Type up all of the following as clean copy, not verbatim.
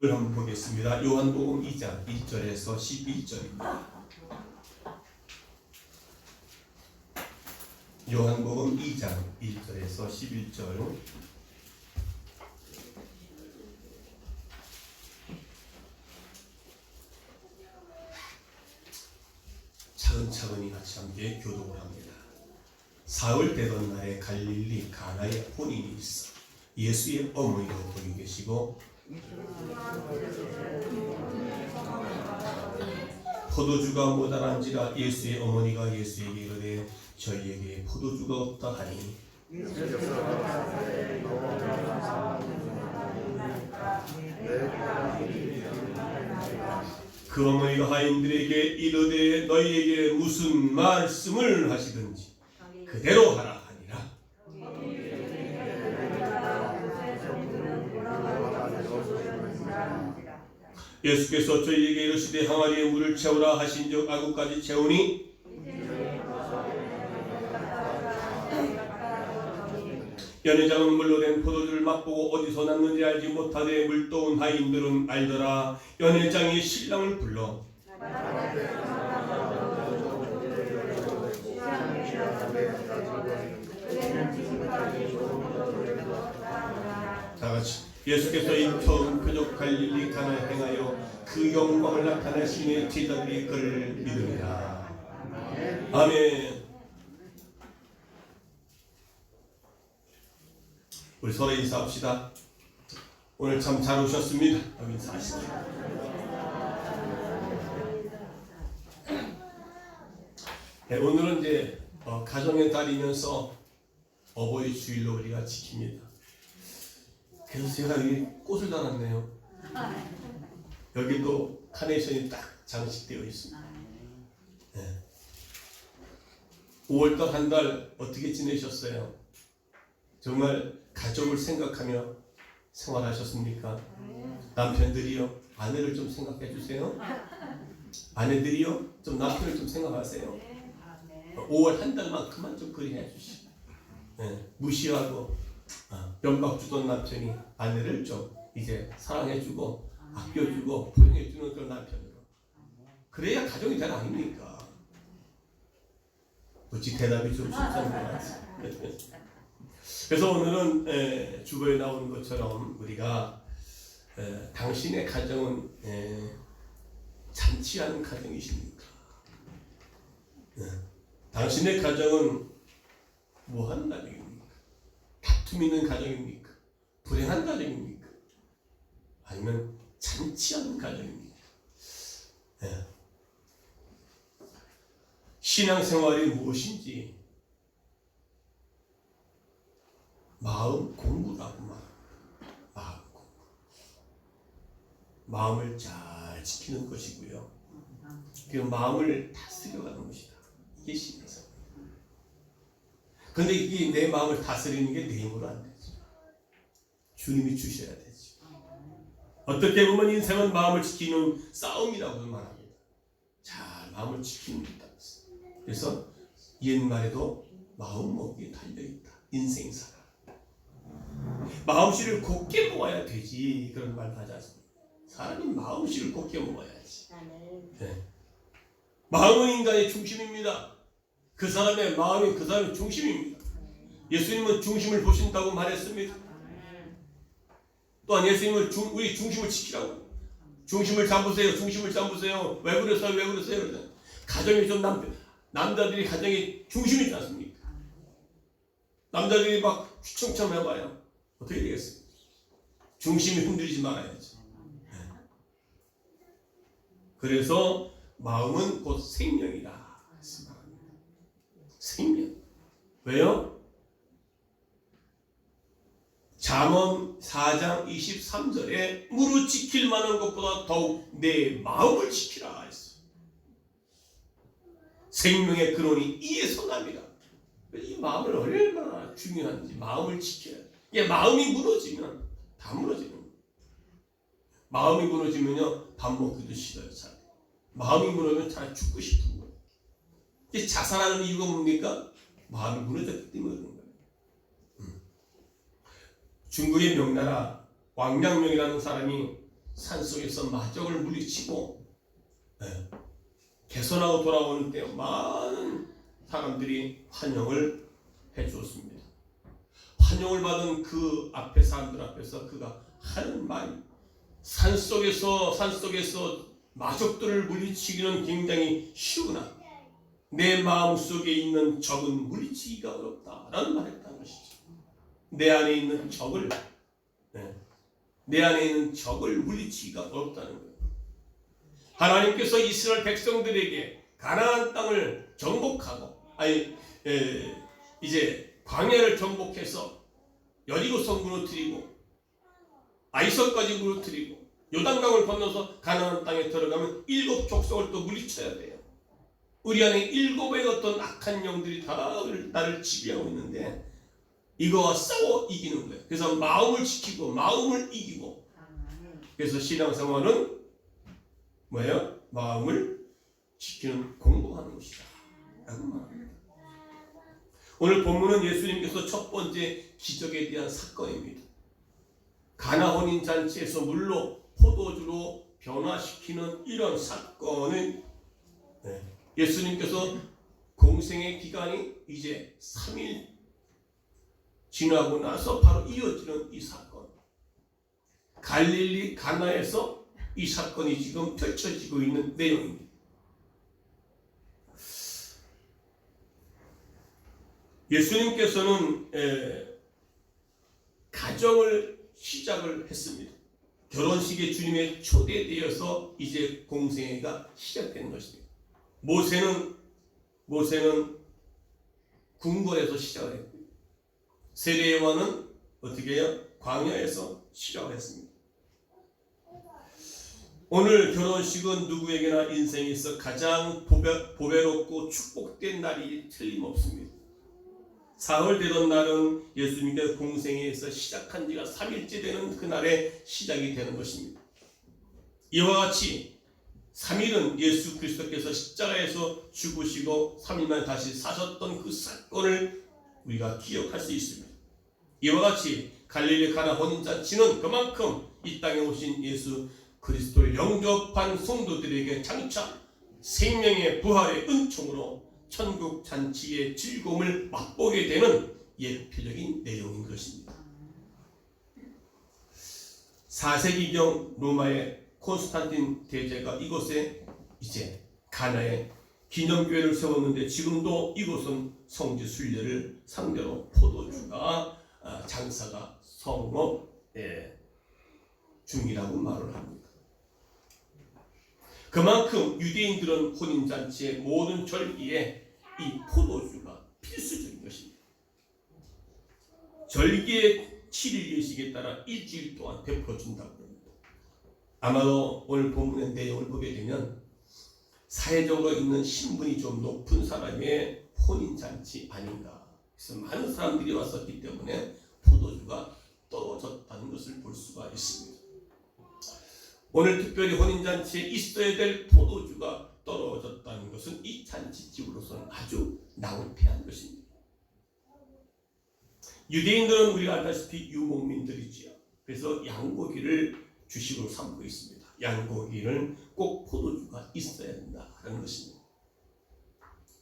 한번 보겠습니다. 요한복음 2장 1절에서 11절입니다. 요한복음 2장 1절에서 11절. 차근차근히 같이 함께 교독을 합니다. 사흘 되던 날에 갈릴리 가나에 혼인이 있어 예수의 어머니로 거기 계시고 포도주가 모자란지라 예수의 어머니가 예수에게 이르되 저희에게 포도주가 없다 하니 그 어머니가 하인들에게 이르되 너희에게 무슨 말씀을 하시든지 그대로 하라 하니라. 예수께서 저희에게 이르시되 항아리에 물을 채우라 하신즉 아구까지 채우니 연회장은 물로 된 포도주를 맛보고 어디서 났는지 알지 못하되 물도온 하인들은 알더라. 연회장이 신랑을 불러 다같이 예수께서 이 처음 표적 갈릴리 가나에 행하여 그 영광을 나타내시니 제자들이 그를 믿으리라. 아멘. 우리 서로 인사합시다. 오늘 참 잘 오셨습니다. 인사하시죠. 네, 오늘은 이제 가정의 달이면서 어버이 주일로 우리가 지킵니다. 그래서 제가 여기 꽃을 달았네요. 여기도 카네이션이 딱 장식되어 있습니다. 네. 5월달 한 달 어떻게 지내셨어요? 정말 가족을 생각하며 생활하셨습니까? 남편들이요, 아내를 좀 생각해 주세요. 아내들이요, 좀 남편을 좀 생각하세요. 5월 한 달만큼만 좀 그리 해주시고, 네. 무시하고 연박 주던 남편이 아내를 좀 이제 사랑해주고 아껴주고 포용해주는 그런 남편으로. 그래야 가정이 잘 아닙니까? 어찌 대답이 좀 쉽지않은 것 같아요. 그래서 오늘은 주보에 나오는 것처럼 우리가 당신의 가정은 잔치하는 가정이십니까? 당신의 가정은 뭐하는 가정입니까? 다툼 있는 가정입니까? 불행한 가정입니까? 아니면 잔치하는 가정입니까? 신앙생활이 무엇인지 마음 공부라고 말합니다. 마음 공부. 마음을 잘 지키는 것이고요. 그 마음을 다스려가는 것이다. 이게 신앙생활. 그런데 이게 내 마음을 다스리는 게 내 힘으로 안 되죠. 주님이 주셔야 되죠. 어떻게 보면 인생은 마음을 지키는 싸움이라고 말합니다. 잘 마음을 지키는 것. 그래서 옛말에도 마음 먹기에 달려있다. 인생사가. 마음씨를 곱게 먹어야 되지. 그런 말 하지 않습니까? 사람이 마음씨를 곱게 먹어야지. 네. 마음은 인간의 중심입니다. 그 사람의 마음이 그 사람의 중심입니다. 예수님은 중심을 보신다고 말했습니다. 또한 예수님은 우리 중심을 지키라고. 중심을 잡으세요. 중심을 잡으세요. 왜 그러세요? 왜 그러세요? 가정이 좀 남자들이 가정이 중심이 있지 않습니까? 남자들이 막 휘청휘청 해봐요. 어떻게 되겠어요? 중심이 흔들리지 말아야지. 그래서 마음은 곧 생명이다. 생명. 왜요? 잠언 4장 23절에 무릇 지킬 만한 것보다 더욱 내 마음을 지키라 했어. 생명의 근원이 이에서 납니다. 이 마음을 얼마나 중요한지 마음을 지켜야 돼. 이게 마음이 무너지면 다 무너지는 거예요. 마음이 무너지면요 밥 먹기도 싫어요. 잘. 마음이 무너지면 잘 죽고 싶은 거예요. 이게 자살하는 이유가 뭡니까? 마음이 무너졌기 때문에 그런 거예요. 중국의 명나라 왕량명이라는 사람이 산속에서 마적을 물리치고 개선하고 돌아오는 때 많은 사람들이 환영을 해주었습니다. 환영을 받은 그 앞에 사람들 앞에서 그가 하는 말이 산속에서 마적들을 물리치기는 굉장히 쉬우나 내 마음속에 있는 적은 물리치기가 어렵다라는 말을 했다는 것이죠. 내 안에 있는 적을 물리치기가 어렵다는 거예요. 하나님께서 이스라엘 백성들에게 가나안 땅을 정복하고 이제 광야를 정복해서 여리고성 무너뜨리고 아이서까지 무너뜨리고 요단강을 건너서 가나안 땅에 들어가면 7 족속을 또 물리쳐야 돼요. 우리 안에 7의 어떤 악한 영들이 다 나를 지배하고 있는데 이거와 싸워 이기는 거예요. 그래서 마음을 지키고 마음을 이기고, 그래서 신앙생활은 뭐예요? 마음을 지키는 공부하는 것이다 라고 말합니다. 오늘 본문은 예수님께서 첫 번째 기적에 대한 사건입니다. 가나 혼인잔치에서 물로 포도주로 변화시키는 이런 사건은 예수님께서 공생의 기간이 이제 3일 지나고 나서 바로 이어지는 이 사건, 갈릴리 가나에서 이 사건이 지금 펼쳐지고 있는 내용입니다. 예수님께서는 가정을 시작을 했습니다. 결혼식에 주님의 초대되어서 이제 공생애가 시작된 것입니다. 모세는 궁궐에서 시작을 했고 세례요한은 어떻게 해요? 광야에서 시작을 했습니다. 오늘 결혼식은 누구에게나 인생에서 가장 보배롭고 축복된 날이 틀림없습니다. 사흘 되던 날은 예수님께서 공생애에서 시작한 지가 3일째 되는 그날에 시작이 되는 것입니다. 이와 같이 3일은 예수 그리스도께서 십자가에서 죽으시고 3일 만에 다시 사셨던 그 사건을 우리가 기억할 수 있습니다. 이와 같이 갈릴리 가나 혼인잔치는 그만큼 이 땅에 오신 예수 그리스도를 영접한 성도들에게 장차 생명의 부활의 은총으로 천국 잔치의 즐거움을 맛보게 되는 예표적인 내용인 것입니다. 4세기경 로마의 콘스탄틴 대제가 이곳에 이제 가나에 기념교회를 세웠는데 지금도 이곳은 성지 순례를 상대로 포도주가 장사가 성업 중이라고 말을 합니다. 그만큼 유대인들은 혼인잔치의 모든 절기에 이 포도주가 필수적인 것입니다. 절기의 7일 예식에 따라 일주일 동안 베풀어준다고 합니다. 아마도 오늘 본문의 내용을 보게 되면 사회적으로 있는 신분이 좀 높은 사람의 혼인잔치 아닌가. 그래서 많은 사람들이 왔었기 때문에 포도주가 떨어졌다는 것을 볼 수가 있습니다. 오늘 특별히 혼인잔치에 있어야 될 포도주가 떨어졌다는 것은 이 잔치집으로서는 아주 낭패한 것입니다. 유대인들은 우리가 알다시피 유목민들이지요. 그래서 양고기를 주식으로 삼고 있습니다. 양고기는 꼭 포도주가 있어야 된다는 것입니다.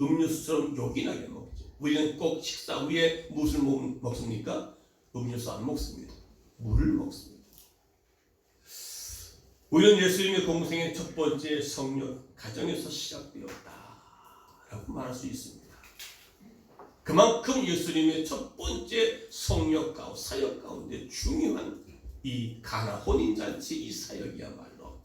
음료수처럼 요긴하게 먹죠. 우리는 꼭 식사 후에 무엇을 먹습니까? 음료수 안 먹습니다. 물을 먹습니다. 우리는 예수님의 공생의 첫 번째 성령 가정에서 시작되었다라고 말할 수 있습니다. 그만큼 예수님의 첫 번째 성령 가운데 사역 가운데 중요한 이 가나 혼인잔치 이 사역이야말로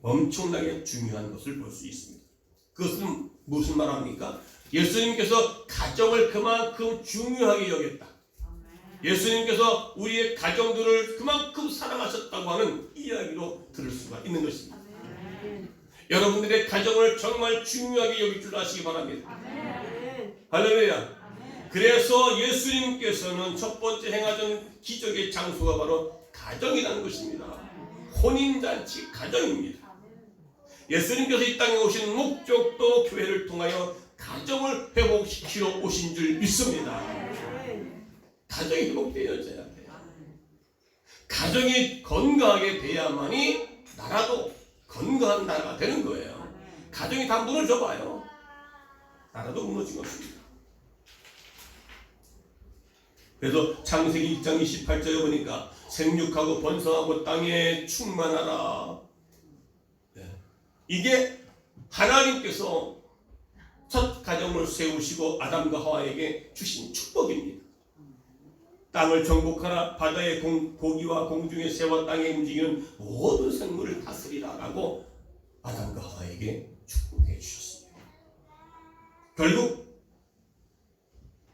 엄청나게 중요한 것을 볼 수 있습니다. 그것은 무슨 말합니까? 예수님께서 가정을 그만큼 중요하게 여겼다. 예수님께서 우리의 가정들을 그만큼 사랑하셨다고 하는 이야기로 들을 수가 있는 것입니다. 여러분들의 가정을 정말 중요하게 여길 줄 아시기 바랍니다. 할렐루야. 그래서 예수님께서는 첫 번째 행하던 기적의 장소가 바로 가정이라는 것입니다. 혼인잔치 가정입니다. 예수님께서 이 땅에 오신 목적도 교회를 통하여 가정을 회복시키러 오신 줄 믿습니다. 가정이 회복되어져야 돼요. 가정이 건강하게 돼야만이 나라도 건강한 나라가 되는 거예요. 가정이 다 무너져 봐요. 나라도 무너진 것입니다. 그래서 창세기 1장 28절에 보니까 생육하고 번성하고 땅에 충만하라. 이게 하나님께서 첫 가정을 세우시고 아담과 하와에게 주신 축복입니다. 땅을 정복하라. 바다의 고기와 공중의 새와 땅에 움직이는 모든 생물을 다스리라 라고 아담과 하와에게 축복해 주셨습니다. 결국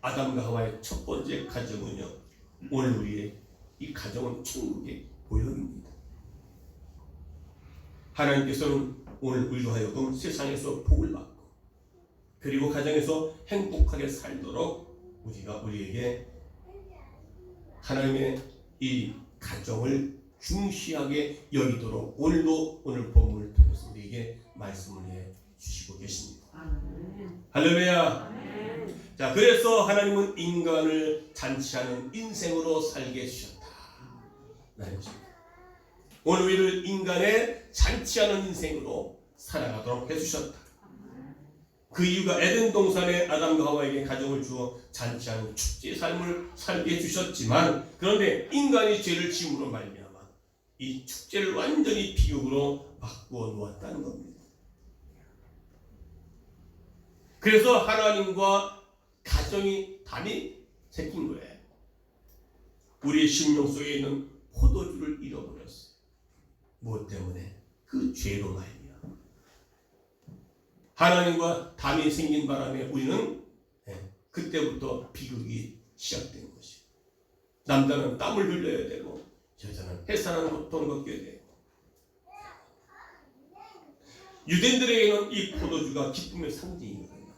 아담과 하와의 첫 번째 가정은요, 오늘 우리의 이 가정은 천국의 보형입니다. 하나님께서는 오늘 우리로 하여금 세상에서 복을 받고 그리고 가정에서 행복하게 살도록 우리에게 하나님의 이 가정을 중시하게 여기도록 오늘도 오늘 본문을 통해서 우리에게 말씀을 해 주시고 계십니다. 할렐루야. 자, 그래서 하나님은 인간을 잔치하는 인생으로 살게 해주셨다. 오늘 우리를 인간의 잔치하는 인생으로 살아가도록 해주셨다. 그 이유가 에덴 동산에 아담과 하와에게 가정을 주어 잔치하는 축제의 삶을 살게 해주셨지만, 그런데 인간이 죄를 지음으로 말미암아 이 축제를 완전히 비극으로 바꾸어 놓았다는 겁니다. 그래서 하나님과 가정이 담이 생긴 거예요. 우리의 심령 속에 있는 포도주를 잃어버렸어요. 무엇 때문에? 그 죄로 말이야. 하나님과 담이 생긴 바람에 우리는 그때부터 비극이 시작된 것이에요. 남자는 땀을 흘려야 되고 여자는 해산하는 고통을 겪게 되고, 유대인들에게는 이 포도주가 기쁨의 상징이거든요.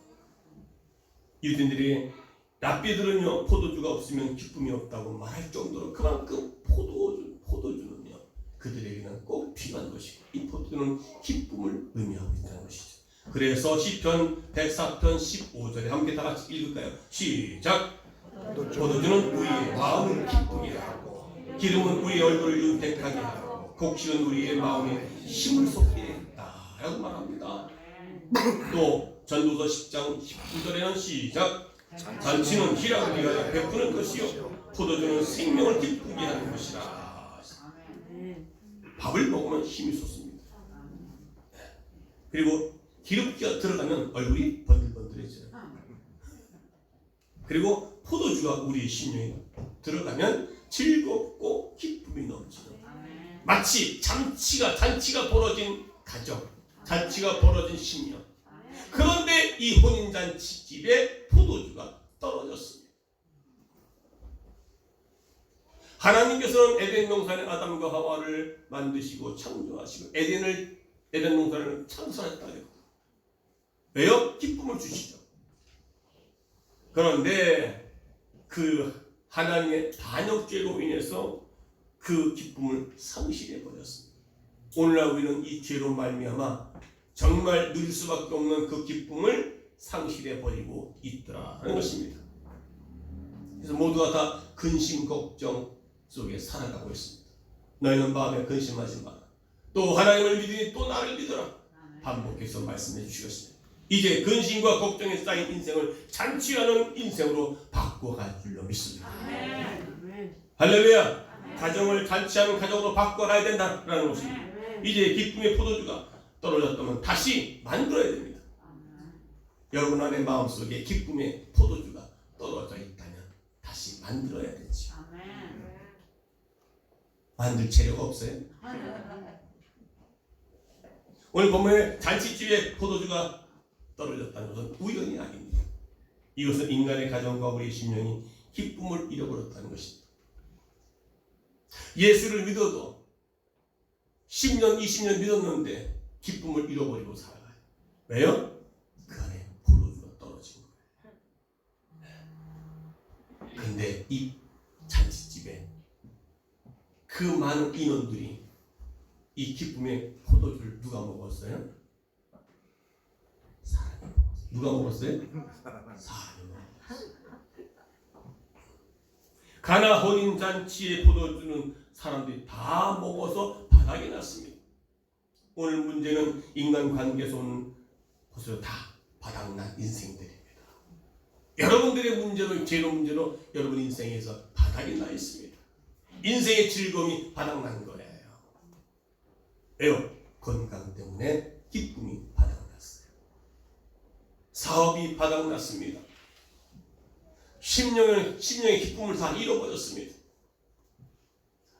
유대인들이 랍비들은요, 포도주가 없으면 기쁨이 없다고 말할 정도로 그만큼 포도주는요 그들에게는 꼭 필요한 것이고, 이 포도주는 기쁨을 의미하고 있다는 것이죠. 그래서 시편 104편 15절에 함께 다 같이 읽을까요? 시작. 포도주는 우리의 마음을 기쁘게 하고 기름은 우리의 얼굴을 윤택하게 하고 곡식은 우리의 마음에 힘을 솟게 했다 라고 말합니다. 또 전도서 10장 19절에는 시작. 잔치는 희락을 위하여 베푸는 것이요 포도주는 생명을 기쁘게 하는 것이라. 밥을 먹으면 힘이 솟습니다. 그리고 기름기가 들어가면 얼굴이 번들번들해져요. 그리고 포도주가 우리의 심령에 들어가면 즐겁고 기쁨이 넘치는, 마치 잔치가 벌어진 가정, 잔치가 벌어진 심령. 그런데 이 혼인잔치집에 포도주가 떨어졌습니다. 하나님께서는 에덴 동산에 아담과 하와를 만드시고 창조하시고 에덴 동산을 창설했다. 왜요? 기쁨을 주시죠. 그런데 그 하나님의 반역죄로 인해서 그 기쁨을 상실해 버렸습니다. 오늘날 우리는 이 죄로 말미암아 정말 누릴 수밖에 없는 그 기쁨을 상실해 버리고 있더라는 것입니다. 그래서 모두가 다 근심 걱정 속에 살아가고 있습니다. 너희는 마음에 근심하지 마라. 또 하나님을 믿으니 또 나를 믿어라. 반복해서 말씀해 주시겠습니다. 이제 근심과 걱정에 쌓인 인생을 잔치하는 인생으로 바꿔갈 줄로 믿습니다. 할렐루야. 가정을 잔치하는 가정으로 바꿔가야 된다라는 것입니다. 이제 기쁨의 포도주가 떨어졌다면 다시 만들어야 됩니다. 여러분 안에 마음속에 기쁨의 포도주가 떨어져 있다면 다시 만들어야 되지. 만들 재료가 없어요. 오늘 본문에 잔치집에 포도주가 떨어졌다는 것은 우연이 아닙니다. 이것은 인간의 가정과 우리의 심령이 기쁨을 잃어버렸다는 것입니다. 예수를 믿어도 10년, 20년 믿었는데 기쁨을 잃어버리고 살아가요. 왜요? 그 안에 포도주가 떨어진 거예요. 그런데 이 잔치집에 그 많은 인원들이 이 기쁨의 포도주를 누가 먹었어요? 사람이 먹었어요. 누가 먹었어요? 사람이 먹었어요. 가나 혼인잔치의 포도주는 사람들이 다 먹어서 바닥이 났습니다. 오늘 문제는 인간관계에서 온 것으로 다 바닥난 인생들입니다. 여러분들의 문제로, 죄로 문제로 여러분 인생에서 바닥이 나 있습니다. 인생의 즐거움이 바닥난 거예요. 왜요? 건강 때문에 기쁨이 바닥났어요. 사업이 바닥났습니다. 심령의 기쁨을 다 잃어버렸습니다.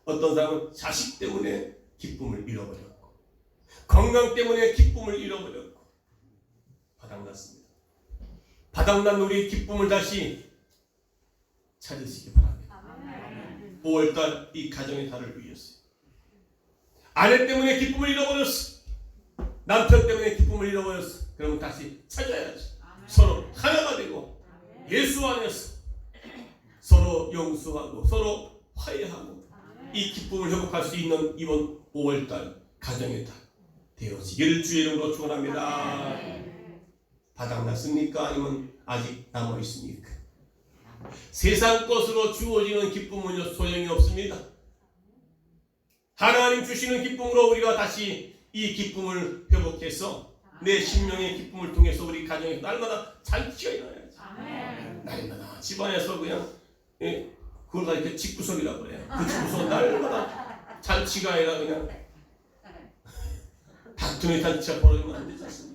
어떤 사람은 자식 때문에 기쁨을 잃어버렸고, 건강 때문에 기쁨을 잃어버렸고, 바닥났습니다. 바닥난 우리의 기쁨을 다시 찾으시기 바랍니다. 5월달 이 가정의 달을 위해서. 아내 때문에 기쁨을 잃어버렸어. 남편 때문에 기쁨을 잃어버렸어. 그러면 다시 찾아야지. 서로 하나가 되고 예수 안에서 서로 용서하고 서로 화해하고 이 기쁨을 회복할 수 있는 이번 5월달 가정의 달 되어지기를 주의 이름으로 축원합니다. 바닥났습니까? 아니면 아직 남아있습니까? 세상 것으로 주어지는 기쁨은 소용이 없습니다. 하나님 주시는 기쁨으로 우리가 다시 이 기쁨을 회복해서 내 심령의 기쁨을 통해서 우리 가정에 날마다 잔치가 일어나야지. 날마다 집안에서 그냥 그걸 다 이렇게 집구석이라고 그래요. 그 집구석 날마다 잔치가 아니라 그냥 다툼의 잔치가 벌어지면 안 되지 않습니까?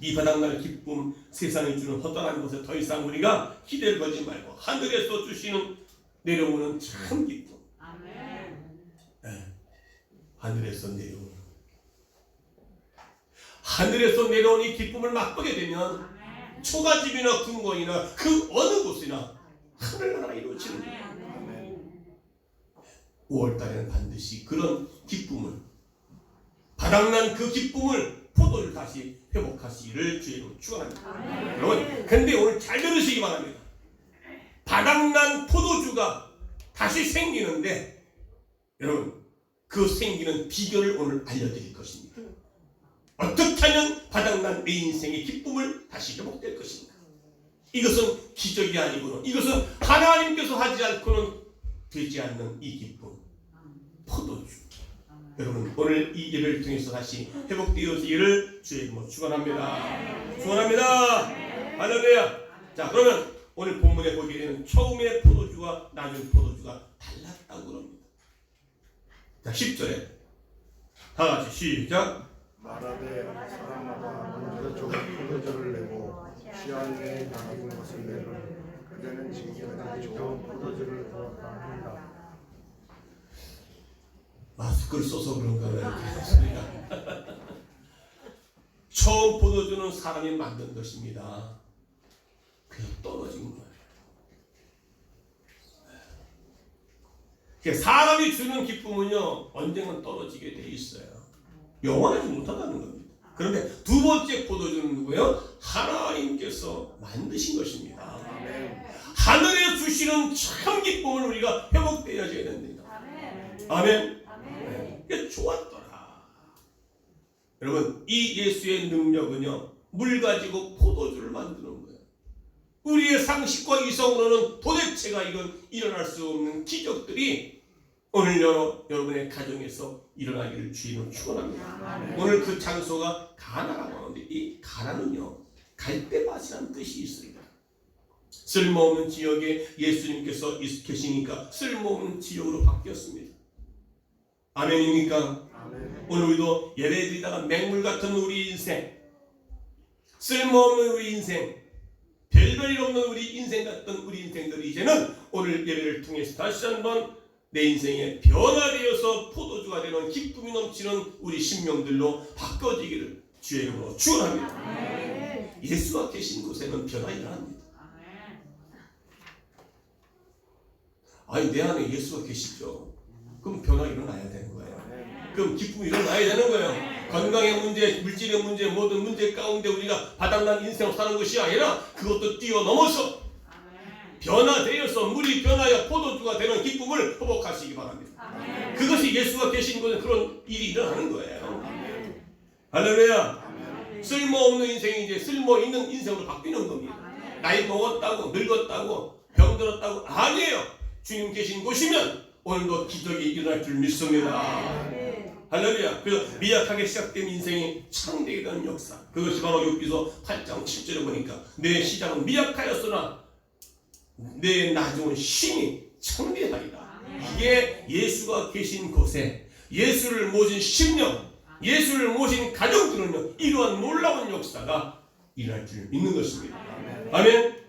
이 바닥날 기쁨, 세상이 주는 허전한 것에 더 이상 우리가 기대를 걸지 말고 하늘에서 주시는 내려오는 참 기쁨. 네. 하늘에서 내려온 이 기쁨을 맛보게 되면 초가집이나 궁궐이나 그 어느 곳이나 하늘나라가 이루어지는 거예요. 5월달에는 반드시 그런 기쁨을, 바닥난 그 기쁨을, 포도를 다시 회복하시기를 주의로 축원합니다. 여러분, 근데 오늘 잘 들으시기 바랍니다. 바닥난 포도주가 다시 생기는데, 여러분, 그 생기는 비결을 오늘 알려드릴 것입니다. 어떻게 하면 바닥난 내 인생의 기쁨을 다시 회복될 것인가? 이것은 기적이 아니고는, 이것은 하나님께서 하지 않고는 되지 않는 이 기쁨, 포도주. 여러분, 오늘 이 예배를 통해서 다시 회복되어지기를 주의 이름으로 축원합니다. 축원합니다. 할렐루야. 자, 그러면 오늘 본문에 보게 되는 처음의 포도주와 나중 포도주가 달랐다고 그럽니다. 자, 10절에 다 같이 시작. 말하되 사람마다 먼저 좋은 포도주를 내고 취할 나쁜 것을 내는 그대는 지금까지 좋은 포도주를 부었다 한다. 마스크를 써서 그런가 봐요. 처음 포도주는 사람이 만든 것입니다. 그냥 떨어진 거예요. 사람이 주는 기쁨은요, 언젠가 떨어지게 돼 있어요. 영원하지 못하다는 겁니다. 그런데 두 번째 포도주는 누구예요? 하나님께서 만드신 것입니다. 하늘에 주시는 참 기쁨을 우리가 회복되어야 됩니다. 아멘. 네. 좋았더라. 여러분, 이 예수의 능력은요, 물 가지고 포도주를 만드는 거예요. 우리의 상식과 이성으로는 도대체가 이건 일어날 수 없는 기적들이 오늘 여러분의 가정에서 일어나기를 주님으로 축원합니다. 오늘 그 장소가 가나라고 하는데, 이 가나는요, 갈대밭이라는 뜻이 있습니다. 쓸모없는 지역에 예수님께서 계시니까 쓸모없는 지역으로 바뀌었습니다. 아멘입니까? 아멘. 오늘 우리도 예배드리다가 맹물 같은 우리 인생, 쓸모없는 우리 인생, 별별일 없는 우리 인생 같은 우리 인생들이 이제는 오늘 예배를 통해서 다시 한번 내 인생에 변화되어서 포도주가 되는 기쁨이 넘치는 우리 심령들로 바꿔지기를 주의 이름으로 축원합니다. 예수가 계신 곳에는 변화 일어납니다. 아니, 내 안에 예수가 계시죠. 그럼 변화 일어나야 되는 거예요. 그럼 기쁨이 일어나야 되는 거예요. 건강의 문제, 물질의 문제, 모든 문제 가운데 우리가 바닥난 인생을 사는 것이 아니라 그것도 뛰어넘어서 변화되어서 물이 변하여 포도주가 되는 기쁨을 회복하시기 바랍니다. 그것이 예수가 계신 곳에 그런 일이 일어나는 거예요. 할렐루야. 쓸모없는 인생이 이제 쓸모있는 인생으로 바뀌는 겁니다. 나이 먹었다고, 늙었다고, 병들었다고 아니에요. 주님 계신 곳이면 오늘도 기적이 일어날 줄 믿습니다. 할렐루야. 그래서 미약하게 시작된 인생이 창대하게 되는 역사, 그것이 바로 욥기서 8장 7절에 보니까 내 시작은 미약하였으나 내 나중은 심히 창대하리라. 이게 예수가 계신 곳에 예수를 모신 심령, 예수를 모신 가정들은요, 이러한 놀라운 역사가 일어날 줄 믿는 것입니다. 아멘.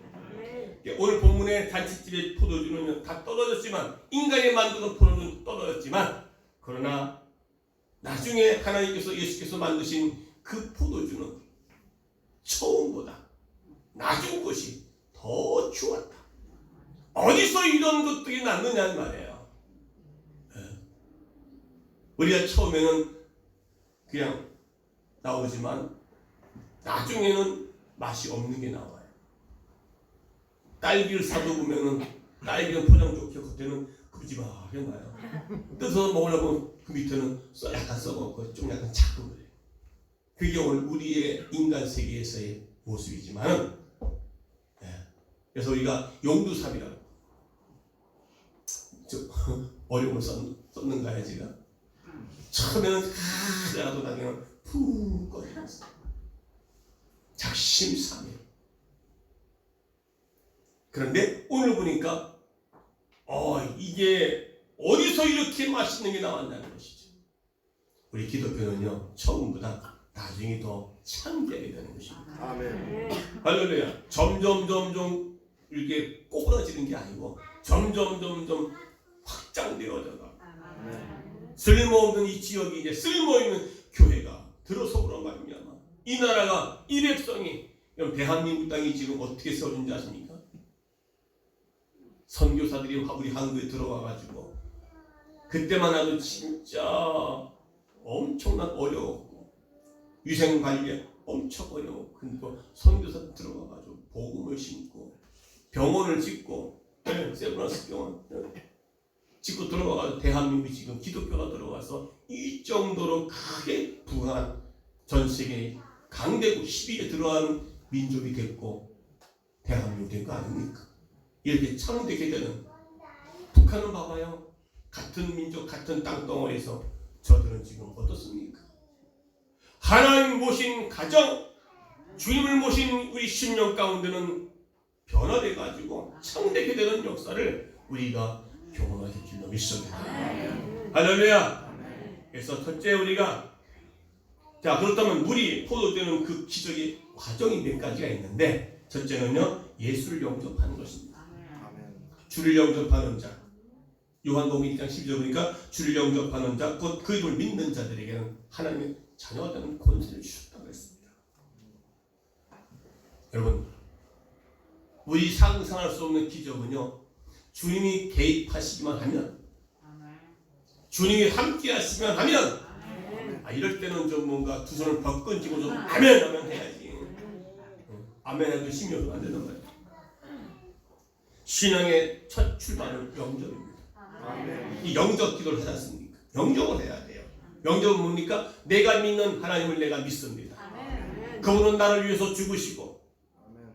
오늘 본문의 잔치집의 포도주는 다 떨어졌지만, 인간이 만드는 포도주는 떨어졌지만, 그러나 나중에 하나님께서, 예수께서 만드신 그 포도주는 처음보다 나중 것이 더 좋았다. 어디서 이런 것들이 났느냐는 말이에요. 우리가 처음에는 그냥 나오지만 나중에는 맛이 없는 게 나와요. 딸기를 사도 보면은 딸기는 포장 좋게 겉에는 큼지막하게 나요. 뜯어서 먹으려면 그 밑에는 약간 썩었고 좀 약간 차고 그래요. 그게 오늘 우리의 인간 세계에서의 모습이지만, 그래서 우리가 용두삽이라고 어려움을 썼는가요 제가? 처음에는 가다가도 나중에는 푹 꺼졌어. 작심삼일. 그런데 오늘 보니까 이게 어디서 이렇게 맛있는 게 나왔다는 것이죠. 우리 기독교는요, 처음보다 나중에 더 창대하게 되는 것입니다. 아멘. 할렐루야. 점점 이렇게 꼬부라지는 게 아니고 점점 확장되어져가. 쓸모없는 이 지역이 이제 쓸모있는 교회가 들어서 그런 거 아닙니까? 이 나라가, 이 백성이, 대한민국 땅이 지금 어떻게 세워진지 아십니까? 선교사들이 우리 한국에 들어와가지고 그때만 해도 진짜 엄청난 어려웠고 위생관리 엄청 어려웠고, 근데 선교사들 들어와가지고 복음을 심고 병원을 짓고, 세브란스 병원 짓고 들어와가지고 대한민국이 지금 기독교가 들어와서 이 정도로 크게 부한 전 세계 강대국 10위에 들어간 민족이 됐고 대한민국 된 거 아닙니까? 이렇게 창대하게 되는 북한은 봐봐요. 같은 민족, 같은 땅덩어리에서 저들은 지금 어떻습니까? 하나님 모신 가정, 주님을 모신 우리 심령 가운데는 변화돼가지고 창대하게 되는 역사를 우리가 경험하게 될 줄로 믿습니다. 할렐루야. 그래서 첫째, 우리가 그렇다면 물이 포도되는 그 기적의 과정이 몇 가지가 있는데, 첫째는요, 예수를 영접하는 것입니다. 주를 영접하는 자, 요한복음 1장 12절 보니까 주를 영접하는 자, 곧 그 이름을 믿는 자들에게는 하나님의 자녀가 되는 권세를 주셨다고 했습니다. 여러분, 우리 상상할 수 없는 기적은요, 주님이 개입하시기만 하면, 주님이 함께 하시기만 하면, 이럴 때는 좀 뭔가 두 손을 벅끈 쥐고 좀 아멘 해야지. 아멘 해도 힘이 없으면 안 된단 말이야. 신앙의 첫 출발은 영접입니다. 이 영접 기도를 하지 않습니까? 영접을 해야 돼요. 영접은 뭡니까? 내가 믿는 하나님을 내가 믿습니다. 그분은 나를 위해서 죽으시고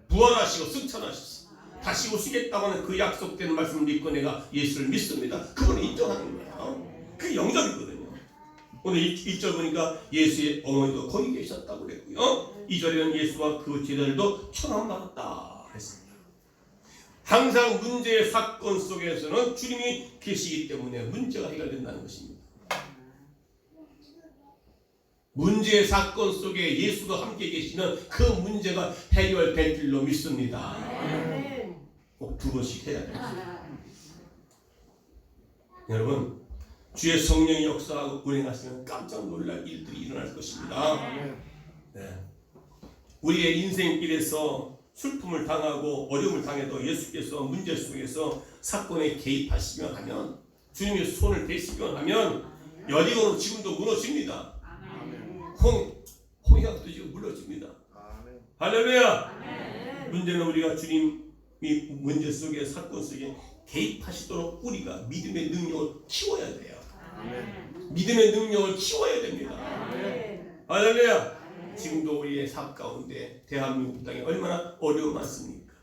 부활하시고 승천하셨어. 다시 오시겠다고 하는 그 약속되는 말씀을 믿고 내가 예수를 믿습니다. 그분을 인정하는 거예요. 그게 영접이거든요. 오늘 1절 보니까 예수의 어머니도 거기 계셨다고 그랬고요. 2절에는 예수와 그 제자들도 천함받았다 했습니다. 항상 문제의 사건 속에서는 주님이 계시기 때문에 문제가 해결된다는 것입니다. 문제의 사건 속에 예수가 함께 계시면 그 문제가 해결될 줄로 믿습니다. 꼭 두 번씩 해야 됩니다. 여러분, 주의 성령의 역사하고 운행하시면 깜짝 놀랄 일들이 일어날 것입니다. 우리의 인생길에서 슬픔을 당하고 어려움을 당해도 예수께서 문제 속에서 사건에 개입하시면 하면, 주님의 손을 대시면 하면 여리고는 지금도 무너집니다. 홍해도 지금 무너집니다. 할렐루야. 문제는 우리가 주님이 문제 속에, 사건 속에 개입하시도록 우리가 믿음의 능력을 키워야 돼요. 믿음의 능력을 키워야 됩니다. 할렐루야. 지금도 우리의 삶 가운데 대한민국 땅에 얼마나 어려움 많습니까?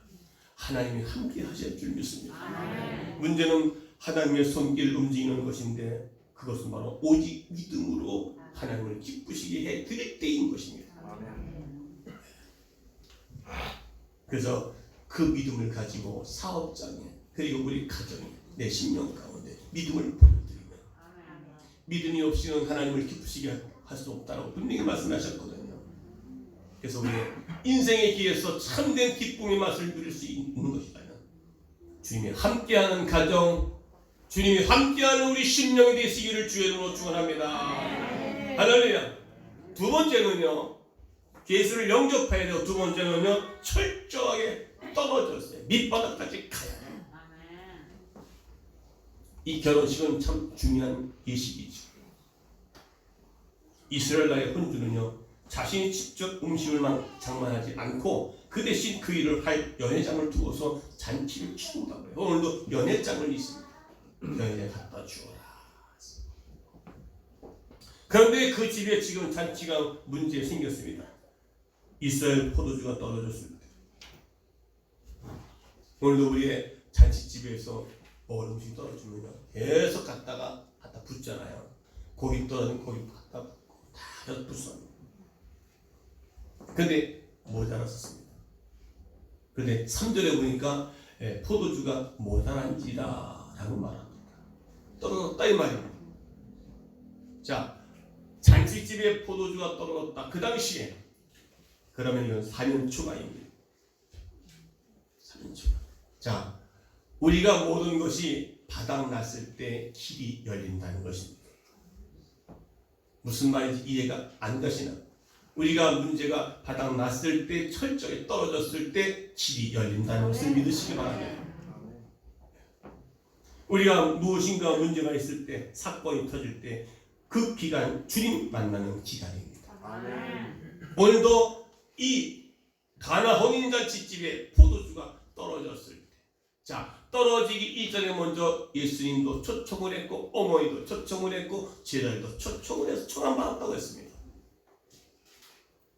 하나님이 함께 하실 줄 믿습니다. 아멘. 문제는 하나님의 손길 움직이는 것인데 그것은 바로 오직 믿음으로 하나님을 기쁘시게 해 드릴 때인 것입니다. 아멘. 그래서 그 믿음을 가지고 사업장에 그리고 우리 가정에 내 심령 가운데 믿음을 보여드리면 믿음이 없이는 하나님을 기쁘시게 할 수 없다고 분명히 말씀하셨거든요. 그래서 우리의 인생의 길에서 참된 기쁨의 맛을 누릴 수 있는 것이라면 주님이 함께하는 가정, 주님이 함께하는 우리 심령이 되시기를 주의 이름으로 축원합니다. 할렐루야. 두 번째는요, 예수를 영접해야 되고, 두 번째는요, 철저하게 떨어졌어요. 밑바닥까지 가야 돼요. 이 결혼식은 참 중요한 예식이죠. 이스라엘 나라의 혼주는요, 자신이 직접 음식을 장만하지 않고 그 대신 그 일을 할 연회장을 두어서 잔치를 치른다고 해요. 오늘도 연회장을 있습니다. 연회장 갖다 주어라. 그런데 그 집에 지금 잔치가 문제 생겼습니다. 이스라엘 포도주가 떨어졌습니다. 오늘도 우리의 잔치집에서 먹을 음식 떨어지면 계속 갖다 붓잖아요. 고기 떨어지면 고기 갖다 붓고 다 붓습니다. 근데 모자랐었습니다. 근데 3절에 보니까 포도주가 모자란지라 라고 말합니다. 떨어졌다 이 말입니다. 자, 잔치집에 포도주가 떨어졌다. 그 당시에 그러면 이건 4년 초가입니다. 4년 초가. 자, 우리가 모든 것이 바닥났을 때 길이 열린다는 것입니다. 무슨 말인지 이해가 안 가시나? 우리가 문제가 바닥났을 때, 철저히 떨어졌을 때 길이 열린다는 것을 믿으시기 바랍니다. 우리가 무엇인가 문제가 있을 때, 사건이 터질 때 그 기간, 주님 만나는 기간입니다. 오늘도 이 가나 혼인잔치집에 포도주가 떨어졌을 때, 자, 떨어지기 이전에 먼저 예수님도 초청을 했고 어머니도 초청을 했고 제자들도 초청을 해서 초청받았다고 했습니다.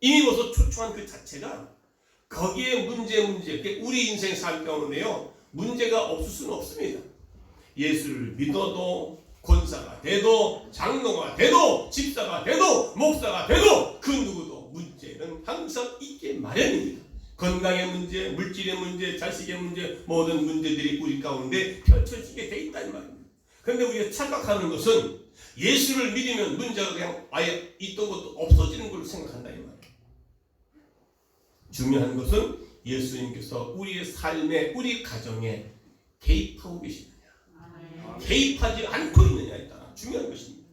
이미 벌써 초청한 그 자체가 거기에 문제 우리 인생 삶 가운데요 문제가 없을 수는 없습니다. 예수를 믿어도 권사가 돼도 장로가 돼도 집사가 돼도 목사가 돼도 그 누구도 문제는 항상 있게 마련입니다. 건강의 문제, 물질의 문제, 자식의 문제, 모든 문제들이 우리 가운데 펼쳐지게 돼 있다는 말입니다. 그런데 우리가 착각하는 것은 예수를 믿으면 문제가 그냥 아예 있던 것도 없어지는 걸로 생각한다 이 말이에요. 중요한 것은 예수님께서 우리의 삶에, 우리 가정에 개입하고 계시느냐, 개입하지 않고 있느냐에 따라 중요한 것입니다.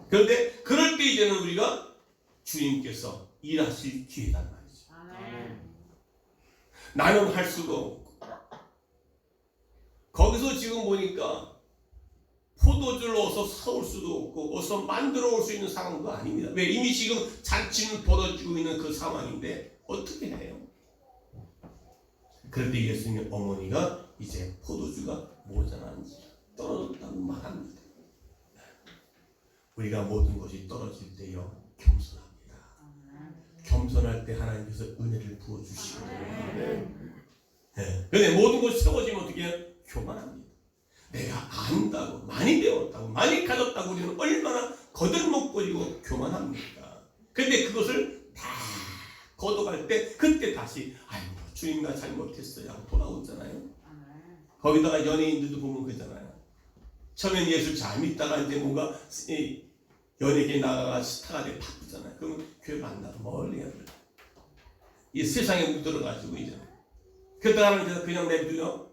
그런데 그럴 때 이제는 우리가 주님께서 일하실 기회란 말이죠. 나는 할 수도 없고, 거기서 지금 보니까 포도주를 어서 사올 수도 없고 어서 만들어 올 수 있는 상황도 아닙니다. 왜? 이미 지금 잔치는 벌어지고 있는 그 상황인데 어떻게 해요? 그럴 때 예수님의 어머니가 이제 포도주가 모자란지 떨어졌다고 말합니다. 우리가 모든 것이 떨어질 때요 겸손합니다. 겸손할 때 하나님께서 은혜를 부어주시고, 그런데 모든 것이 세워지면 어떻게 해요? 교만합니다. 내가 안다고, 많이 배웠다고, 많이 가졌다고 우리는 얼마나 거들먹거리고 교만합니까? 그런데 그것을 다 걷어갈 때 그때 다시 아이고 주님 나 잘못했어요 하고 돌아오잖아요. 거기다가 연예인들도 보면 그러잖아요. 처음엔 예수 잘 믿다가 이제 뭔가 연예계 나가가 스타가 돼 바쁘잖아요. 그러면 교회 만나고 멀리 해야 돼요. 이 세상에 묻들어가지고 이제 그러다가 그냥 내버려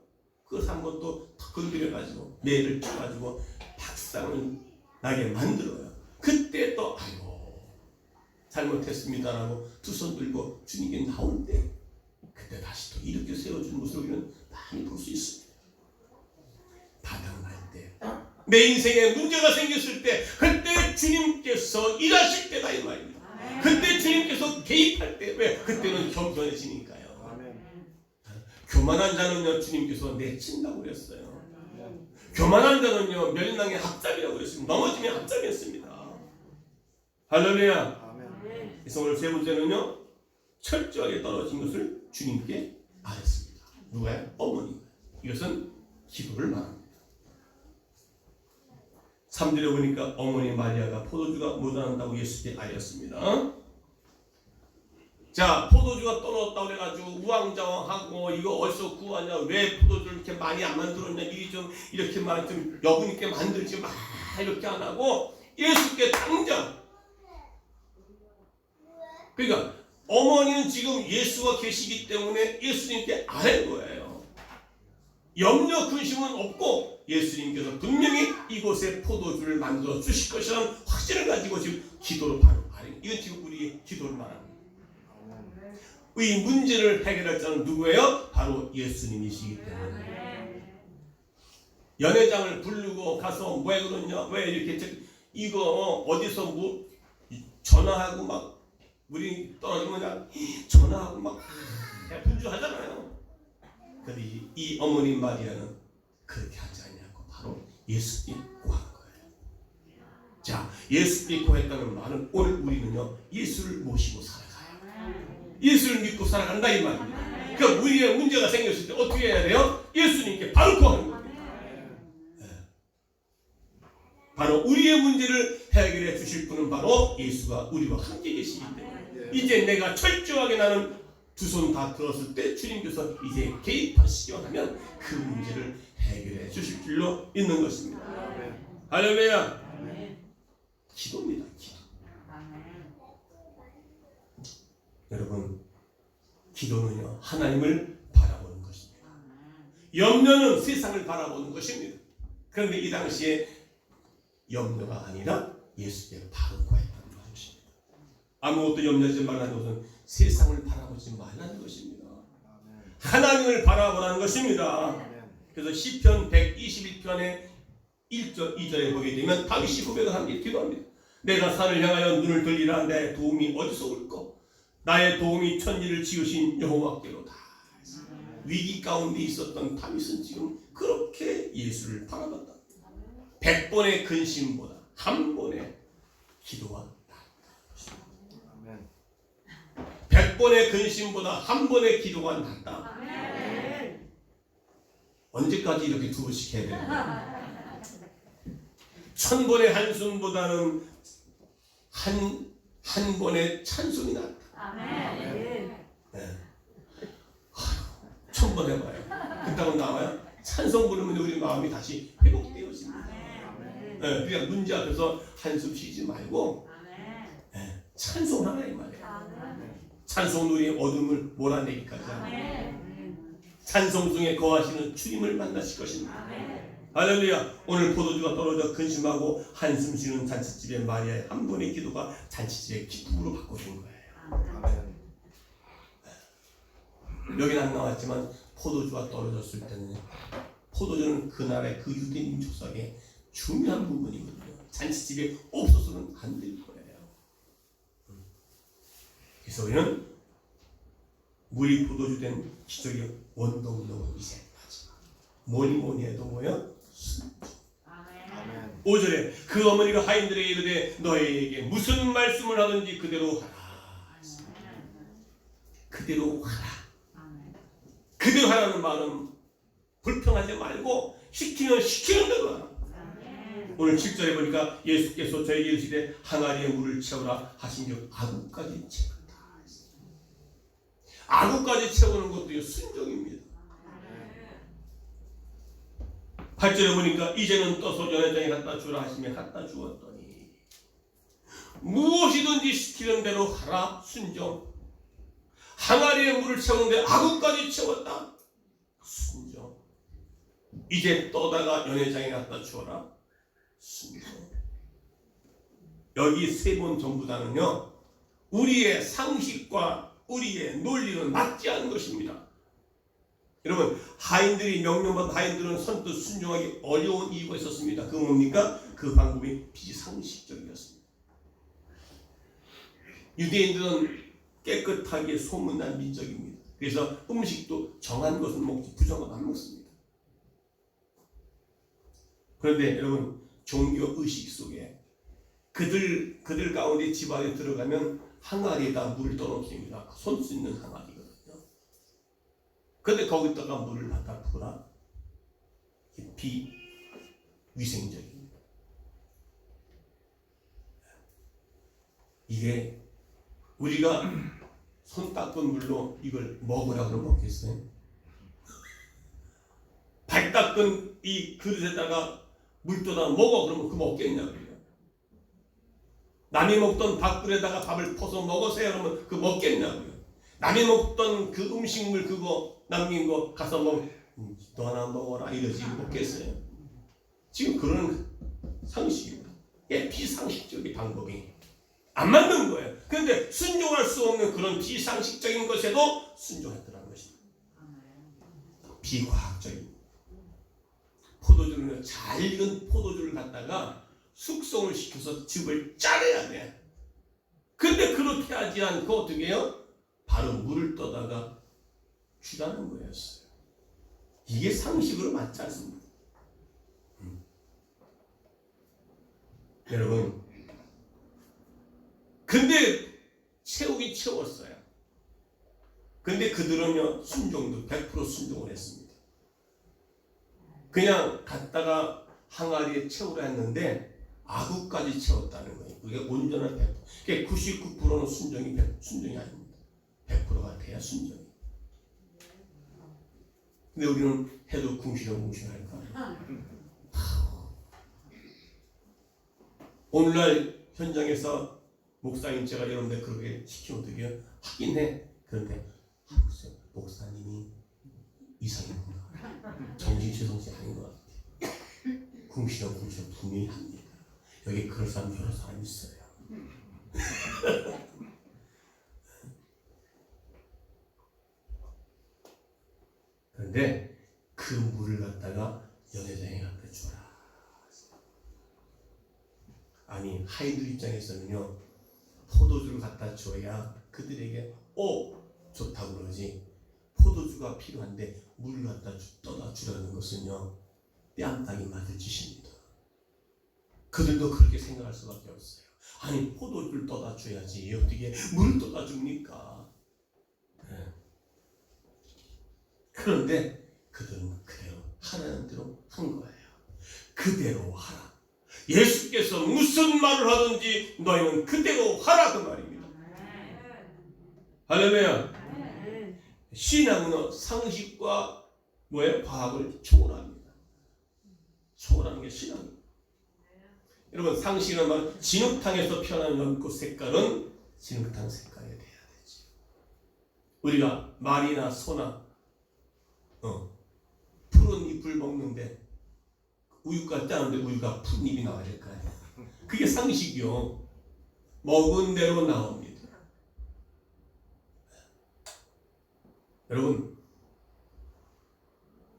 그 산 것도 턱 건드려가지고 매를 쳐가지고 박상을 나게 만들어요. 그때 또 아이고 잘못했습니다라고 두 손 들고 주님께 나올 때 그때 다시 또 이렇게 세워준 모습을 우리는 많이 볼 수 있습니다. 바닥날 때, 내 인생에 문제가 생겼을 때 그때 주님께서 일하실 때다 이 말입니다. 그때 주님께서 개입할 때, 왜? 그때는 겸손해지니까요. 교만한 자는요 주님께서 내친다고 그랬어요. 교만한 자는요 멸망의 합잡이라고 그랬습니다. 넘어지면 합잡이었습니다. 할렐루야. 그래서 오늘 세 번째는요 철저하게 떨어진 것을 주님께 아뢰습니다. 누가요? 어머니. 이것은 기도를 말합니다. 3절에 보니까 어머니 마리아가 포도주가 모자란다고 예수께 아뢰었습니다. 자, 포도주가 떨어졌다고 그래가지고 우왕좌왕하고 이거 어디서 구하냐, 왜 포도주를 이렇게 많이 안 만들었냐, 미리 좀 이렇게 많이 좀 여분 있게 만들지 마, 이렇게 안 하고 예수께 당장. 그러니까 어머니는 지금 예수가 계시기 때문에 예수님께 아뢰는 거예요. 염려 근심은 없고 예수님께서 분명히 이곳에 포도주를 만들어 주실 것이라는 확신을 가지고 지금 기도로 바로 아뢰는, 이건 지금 우리의 기도를 말합니다. 이 문제를 해결할 자는 누구예요? 바로 예수님이시기 때문에. 연회장을 부르고 가서 왜 그러냐, 왜 이렇게 이거 어디서 뭐 전화하고 막 물이 떨어지면 그냥 전화하고 막 분주하잖아요. 그런데 이 어머니 마리아는 그렇게 하지 않냐고 바로 예수 믿고 한 거예요. 자, 예수 믿고 했다는 말은 오늘 우리는요 예수를 모시고 살아가요. 예수를 믿고 살아간다 이 말입니다. 그러니까 우리의 문제가 생겼을 때 어떻게 해야 돼요? 예수님께 바로 구하는 겁니다. 바로 우리의 문제를 해결해 주실 분은 바로 예수가 우리와 함께 계시기 때문에 이제 내가 철저하게 나는 두 손 다 들었을 때 주님께서 이제 개입하시기만 하면 그 문제를 해결해 주실 줄로 믿는 것입니다. 할렐루야. 기도입니다. 기도. 여러분, 기도는요 하나님을 바라보는 것입니다. 염려는 세상을 바라보는 것입니다. 그런데 이 당시에 염려가 아니라 예수께 바로 구했다는 것입니다. 아무것도 염려하지 말라는 것은 세상을 바라보지 말라는 것입니다. 하나님을 바라보라는 것입니다. 그래서 시편 121편의 1절 2절에 보게 되면 다윗이 고백을 합니다. 기도합니다. 내가 산을 향하여 눈을 들리라. 내 도움이 어디서 올까? 나의 도움이 천지를 지으신 여호와께로다. 위기 가운데 있었던 다윗은 지금 그렇게 예수를 바라봤다. 100번의 근심보다 한 번의 기도가 낫다. 100번의 근심보다 한 번의 기도가 낫다. 언제까지 이렇게 두 번씩 해야 되나? 1000번의 한숨보다는 한 번의 찬송이 낫다. 네. 1000번 해봐요. 그렇다고 나와요? 찬송 부르면 우리 마음이 다시 회복되어집니다. 네, 그냥 문제 앞에서 한숨 쉬지 말고 네, 찬송하라 이 말이에요. 찬송 우리의 어둠을 몰아내기까지 합니다. 찬송 중에 거하시는 주님을 만나실 것입니다. 할렐루야. 오늘 포도주가 떨어져 근심하고 한숨 쉬는 잔치집의 마리아의 한 번의 기도가 잔치집의 기쁨으로 바꿔준 거예요. 여기는 안 나왔지만 포도주가 떨어졌을 때는 포도주는 그날의 그 유대인 조상의 중요한 부분이거든요. 잔치집에 없어서는 안 될 거예요. 그래서 우리는 물이 포도주 된 기적의 원동력은 이제 마지막. 뭐니 해도 뭐야? 순종. 5절에 그 어머니가 하인들에게 이르되 너희에게 무슨 말씀을 하든지 그대로 하라. 그대로 하라. 그대로 하라는 말은 불평하지 말고 시키면 시키는 대로 하라. 오늘 7절에 보니까 예수께서 저에게 이르시되 항아리에 물을 채우라 하신즉 아구까지 채웠다. 아구까지 채우는 것도 순종입니다. 8절에 보니까 이제는 떠서 연회장에 갖다 주라 하시며 갖다 주었더니 무엇이든지 시키는 대로 하라. 순종. 항아리에 물을 채우는데 아구까지 채웠다. 순종. 이제 떠다가 연회장에 갖다 주어라. 순종. 여기 세 번 전부 다는요 우리의 상식과 우리의 논리는 맞지 않은 것입니다. 여러분, 하인들이 명령받은 하인들은 선뜻 순종하기 어려운 이유가 있었습니다. 그 뭡니까? 그 방법이 비상식적이었습니다. 유대인들은 깨끗하게 소문난 민족입니다. 그래서 음식도 정한 것을 먹지 부정은 안 먹습니다. 그런데 여러분, 종교 의식 속에 그들 가운데 집안에 들어가면 항아리에다 물을 떠놓습니다. 손 씻는 항아리거든요. 근데 거기다가 물을 갖다 부어라. 비위생적입니다. 이게 우리가 손 닦은 물로 이걸 먹으라 그러면 먹겠어요? 발 닦은 이 그릇에다가 물 떠다 먹어 그러면 그거 먹겠냐고요. 남이 먹던 밥그릇에다가 밥을 퍼서 먹으세요 그러면 그거 먹겠냐고요. 남이 먹던 그 음식물 그거 남긴 거 가서 너 하나 먹어라 이러지 먹겠어요? 지금 그런 상식입니다. 이게 비상식적인 방법이 안 맞는 거예요. 그런데 순종할 수 없는 그런 비상식적인 것에도 순종했더라는 것입니다. 비과학적인 포도주를 잘 익은 포도주를 갖다가 숙성을 시켜서 즙을 짜내야 돼. 근데 그렇게 하지 않고 어떻게 해요? 바로 물을 떠다가 주라는 거였어요. 이게 상식으로 맞지 않습니다. 여러분, 근데 채우긴 채웠어요. 근데 그들은요 순종도 100% 순종을 했습니다. 그냥 갔다가 항아리에 채우라 했는데 아구까지 채웠다는 거예요. 그게 온전한 100%. 그게 99%는 순종이 아닙니다. 100%가 돼야 순종이. 근데 우리는 해도 궁시렁궁시렁할까? 오늘날 현장에서 목사님 제가 여러분들 그렇게 시키면 어떻게 해요? 하긴 해. 그런데 글쎄요, 목사님이 이상입니다. 정신체성이 아닌 것 같아요. 궁시렁궁시렁 분명히 합니다. 여기 그럴 사람 여러 사람 있어요. 그런데 그 물을 갖다가 연회장에 갖다 주라. 아니 하인들 입장에서는요 포도주를 갖다 줘야 그들에게 좋다고 그러지. 포도주가 필요한데 물을 갖다 떠다 주라는 것은요 뺨땅이 맞을 짓입니다. 그들도 그렇게 생각할 수밖에 없어요. 아니 포도주를 떠다 줘야지 어떻게 물을 떠다 줍니까? 네. 그런데 그들은 그대로 하라는 대로 한 거예요. 그대로 하라. 예수께서 무슨 말을 하든지 너희는 그대로 하라 그 말입니다. 할렐루야. 신앙은 상식과 과학을 초월합니다. 초월하는 게 신앙입니다. 여러분 상식은 말 진흙탕에서 피어나는 연꽃 색깔은 진흙탕 색깔이 돼야 되지. 우리가 말이나 소나 푸른 잎을 먹는데 우유가 짜는데 우유가 푸른 잎이 나와야 될 거 아니야. 그게 상식이요. 먹은 대로 나옵니다. 여러분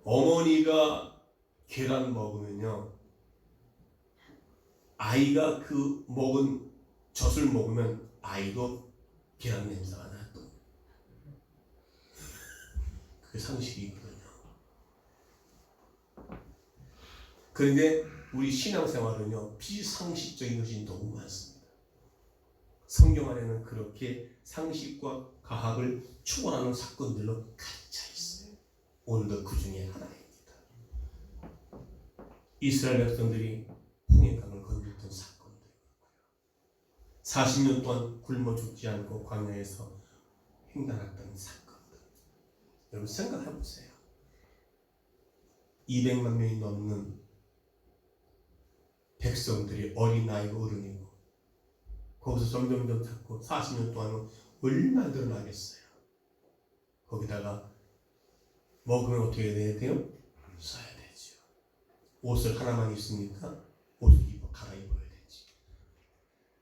어머니가 계란 먹으면요 아이가 그 먹은 젖을 먹으면 아이도 계란 냄새가 나 또. 그게 상식이거든요. 그런데 우리 신앙생활은요 비상식적인 것이 너무 많습니다. 성경 안에는 그렇게 상식과 과학을 초월하는 사건들로 가득 차 있어요. 오늘도 그 중에 하나입니다. 이스라엘 백성들이 홍해강을 건넜던 사건들, 40년 동안 굶어 죽지 않고 광야에서 횡단했던 사건들. 여러분 생각해 보세요. 200만 명이 넘는 백성들이 어린아이고 어른이고 거기서 점점점 찾고 40년 동안은 얼마나 늘어나겠어요. 거기다가 먹으면 어떻게 해야 돼요? 써야 되죠. 옷을 하나만 입습니까? 옷을 갈아입어야 되지.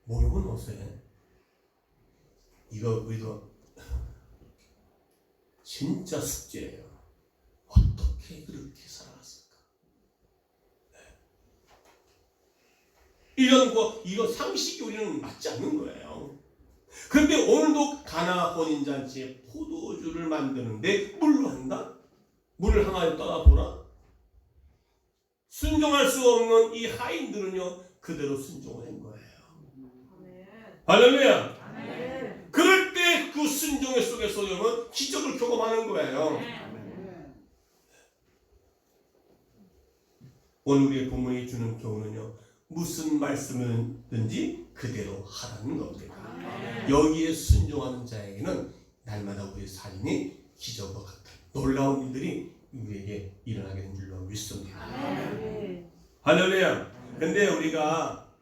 목욕은 어때? 이거 우리도 진짜 숙제예요. 어떻게 그렇게 살아갔을까? 이런 상식이 우리는 맞지 않는 거예요. 그런데 오늘도 가나 혼인잔치에 포도주를 만드는데 물로 한다? 물을 항아리에 떠다 보라? 순종할 수 없는 이 하인들은요 그대로 순종을 한 거예요. 할렐루야. 그럴 때 그 순종의 속에서 여러분 기적을 경험하는 거예요. 오늘 우리의 본문이 주는 교훈은요, 무슨 말씀이든지 그대로 하라는 겁니다. 여기에 순종하는 자에게는 날마다 우리의 삶이 기적과 같은 놀라운 일들이 우리에게 일어나게 된 줄로 믿습니다. 할렐루야. 근데 우리가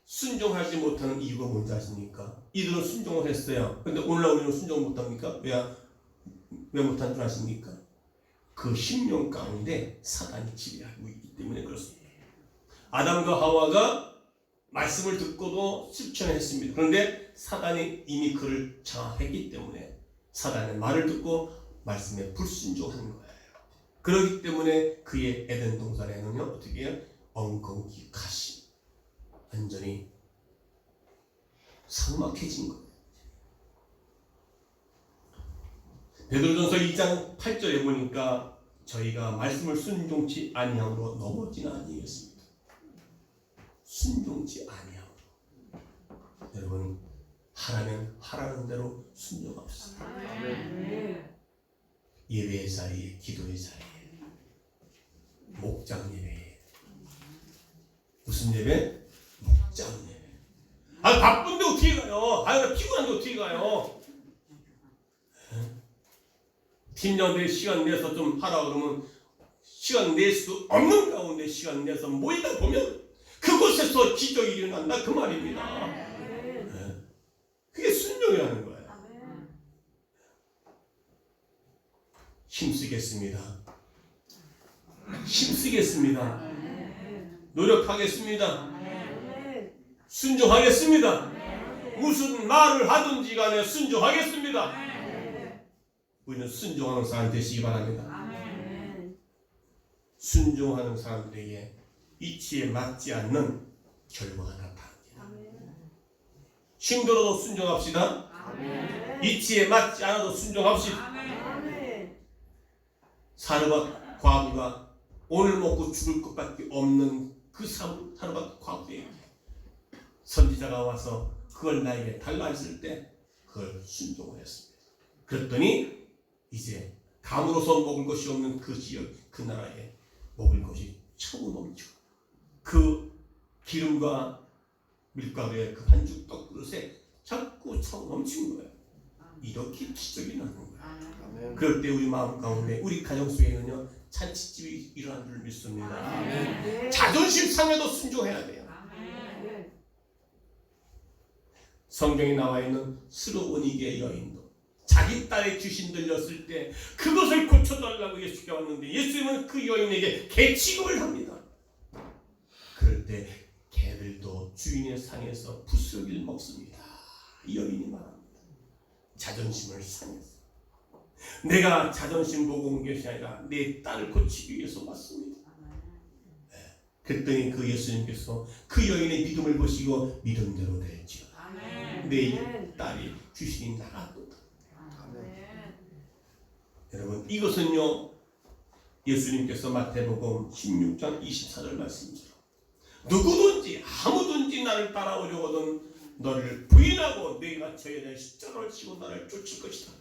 순종하지 못하는 이유가 뭔지 아십니까? 이들은 순종을 했어요. 근데 오늘날 우리는 순종을 못합니까? 왜 못한 줄 아십니까? 그 심령 가운데 사단이 지배하고 있기 때문에 그렇습니다. 아담과 하와가 말씀을 듣고도 실천했습니다. 그런데 사단이 이미 그를 장악했기 때문에 사단의 말을 듣고 말씀에 불순종하는 거예요. 그렇기 때문에 그의 에덴 동산에는요, 어떻게 해요? 엉겅퀴 가시, 완전히 삭막해진 거예요. 베드로전서 2장 8절에 보니까 저희가 말씀을 순종치 아니함으로 넘어지는 아니겠습니다. 순종치 아니함으로. 여러분, 하라면 하라는 대로 순종합시다. 예배의 자리에, 기도의 자리에, 목장 예배에. 무슨 예배? 목장 예배. 아, 바쁜데 어떻게 가요? 아, 나 피곤한데 어떻게 가요? 팀장들이 시간 내서 좀 하라 그러면 시간 낼 수 없는 가운데 시간 내서 모이다 보면 그곳에서 기적이 일어난다 그 말입니다. 네. 그게 순종이라는 거예요. 힘쓰겠습니다. 힘쓰겠습니다. 노력하겠습니다. 순종하겠습니다. 무슨 말을 하든지 간에 순종하겠습니다. 우리는 순종하는 사람 되시기 바랍니다. 순종하는 사람들에게 이치에 맞지 않는 결과가 나타납니다. 힘들어도 순종합시다. 이치에 맞지 않아도 순종합시다. 사르밧 과부가 오늘 먹고 죽을 것밖에 없는 그 사르밧 과부에게 선지자가 와서 그걸 나에게 달라 했을 때 그걸 순종을 했습니다. 그랬더니 이제 감으로서 먹을 것이 없는 그 지역, 그 나라에 먹을 것이 차고 넘쳐. 그 기름과 밀가루의 그 반죽 떡그릇에 자꾸 차고 넘치는 거예요. 이렇게 기적이 나는 거예요. 그럴 때 우리 마음 가운데, 우리 가정 속에는요, 잔치집이 일어난 줄 믿습니다. 자존심 상해도 순종해야 돼요. 성경에 나와 있는 스로보니게 여인도 자기 딸의 귀신 들렸을 때 그것을 고쳐달라고 예수께 왔는데 예수님은 그 여인에게 개취급을 합니다. 그럴 때 개들도 주인의 상에서 부스러기를 먹습니다. 이 여인이 말합니다. 자존심을 상해서 내가 자존심 보고 온 것이 아니라 내 딸을 고치기 위해서 왔습니다. 그랬더니 그 예수님께서 그 여인의 믿음을 보시고 믿음대로 될지어다. 내 딸이 귀신이 나갔도다. 여러분, 이것은요, 예수님께서 마태복음 16장 24절 말씀이죠. 누구든지 아무든지 나를 따라오려거든 너를 부인하고 내가 져야 될 십자가를 지고 나를 쫓을 것이다.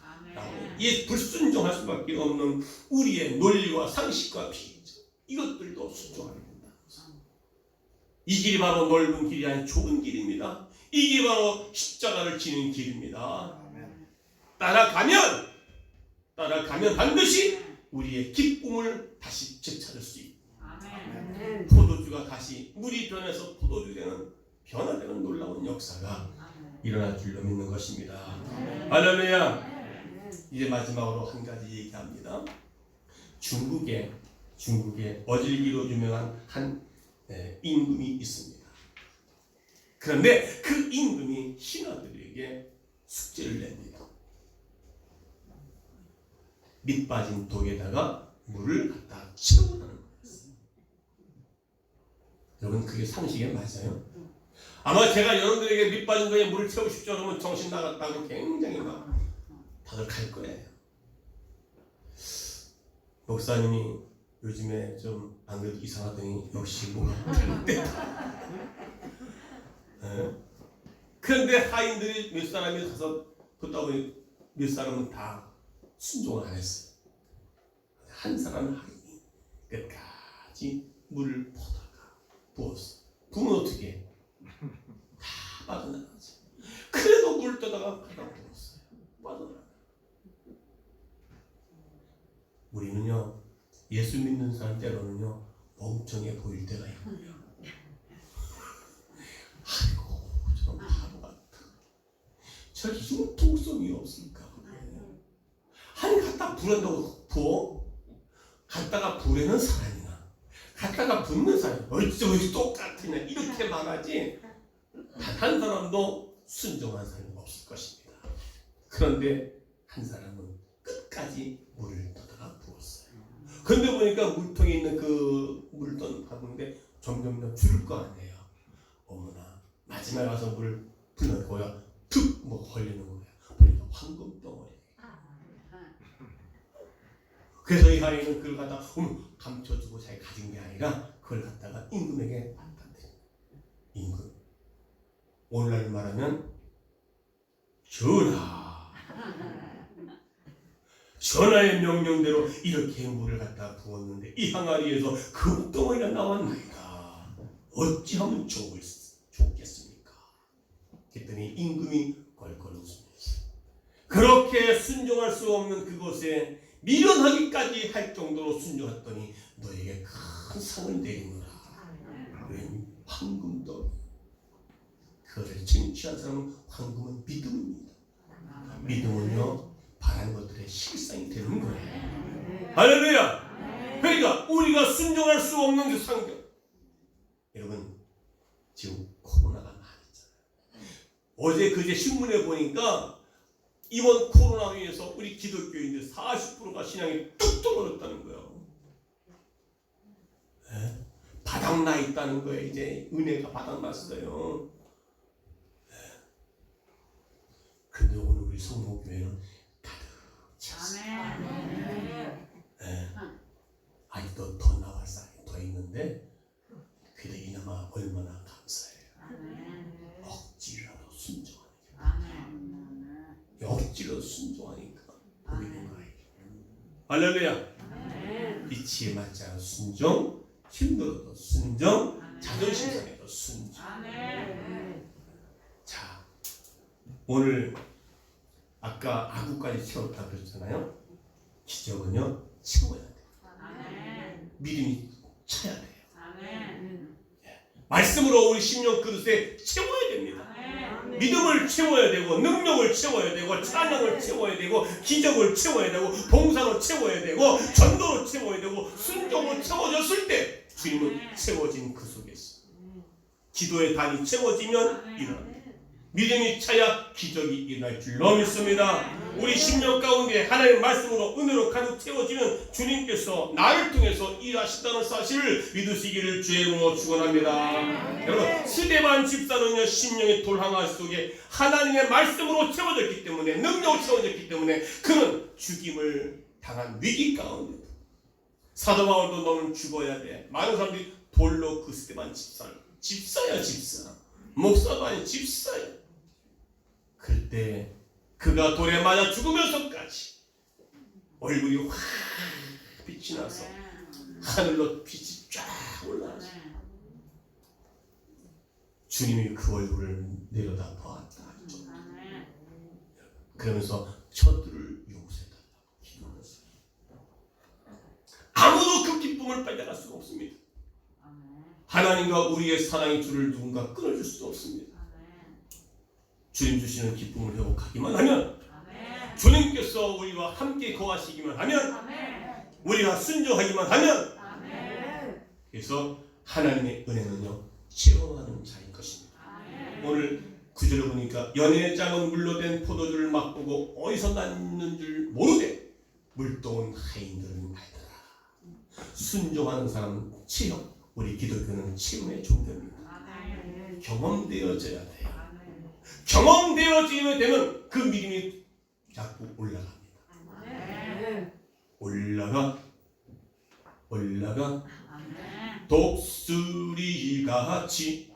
이 불순종할 수밖에 없는 우리의 논리와 상식과 비전, 이것들도 순종하게 된다. 이 길이 바로 넓은 길이 아닌 좁은 길입니다. 이게 바로 십자가를 지는 길입니다. 따라가면 반드시 우리의 기쁨을 다시 되찾을 수 있고, 포도주가 다시 물이 변해서 포도주 되는 변화되는 놀라운 역사가 일어날 줄로 믿는 것입니다. 할렐루야. 이제 마지막으로 한 가지 얘기합니다. 중국에 어질기로 유명한 한 임금이 있습니다. 그런데 그 임금이 신하들에게 숙제를 냅니다. 밑 빠진 독에다가 물을 갖다 채우라는 거예요. 여러분, 그게 상식에 맞아요? 아마 제가 여러분들에게 밑 빠진 독에 물을 채우십시오 그러면 정신 나갔다고 굉장히 막 다들 갈 거예요. 목사님이 요즘에 좀 안 그래도 이상하더니 역시 뭐가 잘못됐다. 그런데 하인들이 몇 사람이 가서 듣다 보니 몇 사람은 다 순종을 안 했어요. 한 사람은 하인이 끝까지 물을 퍼다가 부었어. 부으면 어떻게 해? 다 빠져나가지. 그래도 물 떠다가 갖다 부었어요. 빠져나가. 우리는요, 예수 믿는 사람 때로는요, 멍청해 보일 때가 있고요. 아이고, 저런 바보 같아. 저 융통성이 없을까? 아니, 갖다 부른다고 부어? 갖다가 부르는 사람이나 갖다가 붓는 사람 어쩌고 똑같으냐 이렇게 말하지, 단 한 사람도 순종한 사람이 없을 것입니다. 그런데 한 사람은 끝까지 물을 떠다가 부었어요. 그런데 보니까 물통에 있는 그 물을 받는데 점점 줄을 거 아니에요. 어머나, 마지막에 와서 물을 불면 거야 툭 뭐 걸리는 거야. 보니까 황금 덩어리. 그래서 이 아이는 그걸 갖다 감춰주고 자기 가진 게 아니라 그걸 갖다가 임금에게 받아들인 임금. 오늘날 말하면 전하. 전하의 명령대로 이렇게 물을 갖다 부었는데 이 항아리에서 금덩어리가 나왔나이다. 어찌하면 좋겠습니까? 그랬더니 임금이 걸걸 웃으면서 그렇게 순종할 수 없는 그곳에 미련하기까지 할 정도로 순종했더니 너에게 큰 상을 내리노라. 웬 황금덩이. 그것을 쟁취한 사람은 황금은 믿음입니다. 믿음은요, 바라는 것들의 실상이 되는 거예요. 할렐루야. 그러니까 우리가 순종할 수 없는 그 상경. 여러분, 지금 코로나가 많이 있잖아요. 어제 그제 신문에 보니까 이번 코로나로 인해서 우리 기독교인들 40%가 신앙이 뚝 떨어졌다는 거예요. 네? 바닥나 있다는 거예요. 이제 은혜가 바닥났어요. 네. 근데 오늘 우리 성모교회는 가득 찼어요. 네. 아직도 더 나갈 사람이 더 있는데 그래도 이나마 얼마나 감사해요. 억지라도 순종하는 게 억지로 순종하니까 복이 된 거예요. 할렐루야. 이치에 맞지 않은 순종, 힘들어도 순종, 자존심 상해도 순종. 자, 오늘 아까 아구까지 채웠다 그랬잖아요. 기적은요, 채워야 돼요. 믿음이 차야 돼요. 말씀으로 우리 심령 그릇에 채워야 됩니다. 믿음을 채워야 되고, 능력을 채워야 되고, 찬양을 채워야 되고, 기적을 채워야 되고, 봉사로 채워야 되고, 전도로 채워야 되고, 순종으로 채워졌을 때 주님은 채워진 그 속에서 기도의 단이 채워지면 일어납니다. 믿음이 차야 기적이 일어날 줄로 믿습니다. 우리 심령 가운데 하나님의 말씀으로 은혜로 가득 채워지면 주님께서 나를 통해서 일하신다는 사실을 믿으시기를 주의 이름으로 축원합니다. 여러분, 스데반 집사는요, 심령의 돌항아 속에 하나님의 말씀으로 채워졌기 때문에, 능력으로 채워졌기 때문에 그는 죽임을 당한 위기 가운데 사도 바울도 너는 죽어야 돼. 많은 사람들이 돌로 그 스데반 집사야 집사. 목사도 아닌 집사야. 그때 그가 돌에 맞아 죽으면서까지 얼굴이 확 빛이 나서 하늘로 빛이 쫙 올라왔어. 주님이 그 얼굴을 내려다 보았다. 그러면서 저들을 용서해달라고 기도했어요. 아무도 그 기쁨을 빼앗아갈 수가 없습니다. 하나님과 우리의 사랑의 줄을 누군가 끊어줄 수도 없습니다. 주님 주시는 기쁨을 회복하기만 하면, 주님께서 우리와 함께 거하시기만 하면, 우리가 순종하기만 하면, 그래서 하나님의 은혜는요, 채워가는 자인 것입니다. 오늘 구절을 보니까 연애의 짝은 물로 된 포도주를 맛보고 어디서 났는 줄 모르되 물동은 하인들은 알더라. 순종하는 사람은 체험, 우리 기독교는 체험의 종교입니다. 경험되어져야 돼요. 경험되어지게 되면 그 믿음이 자꾸 올라갑니다. 올라가 독수리 같이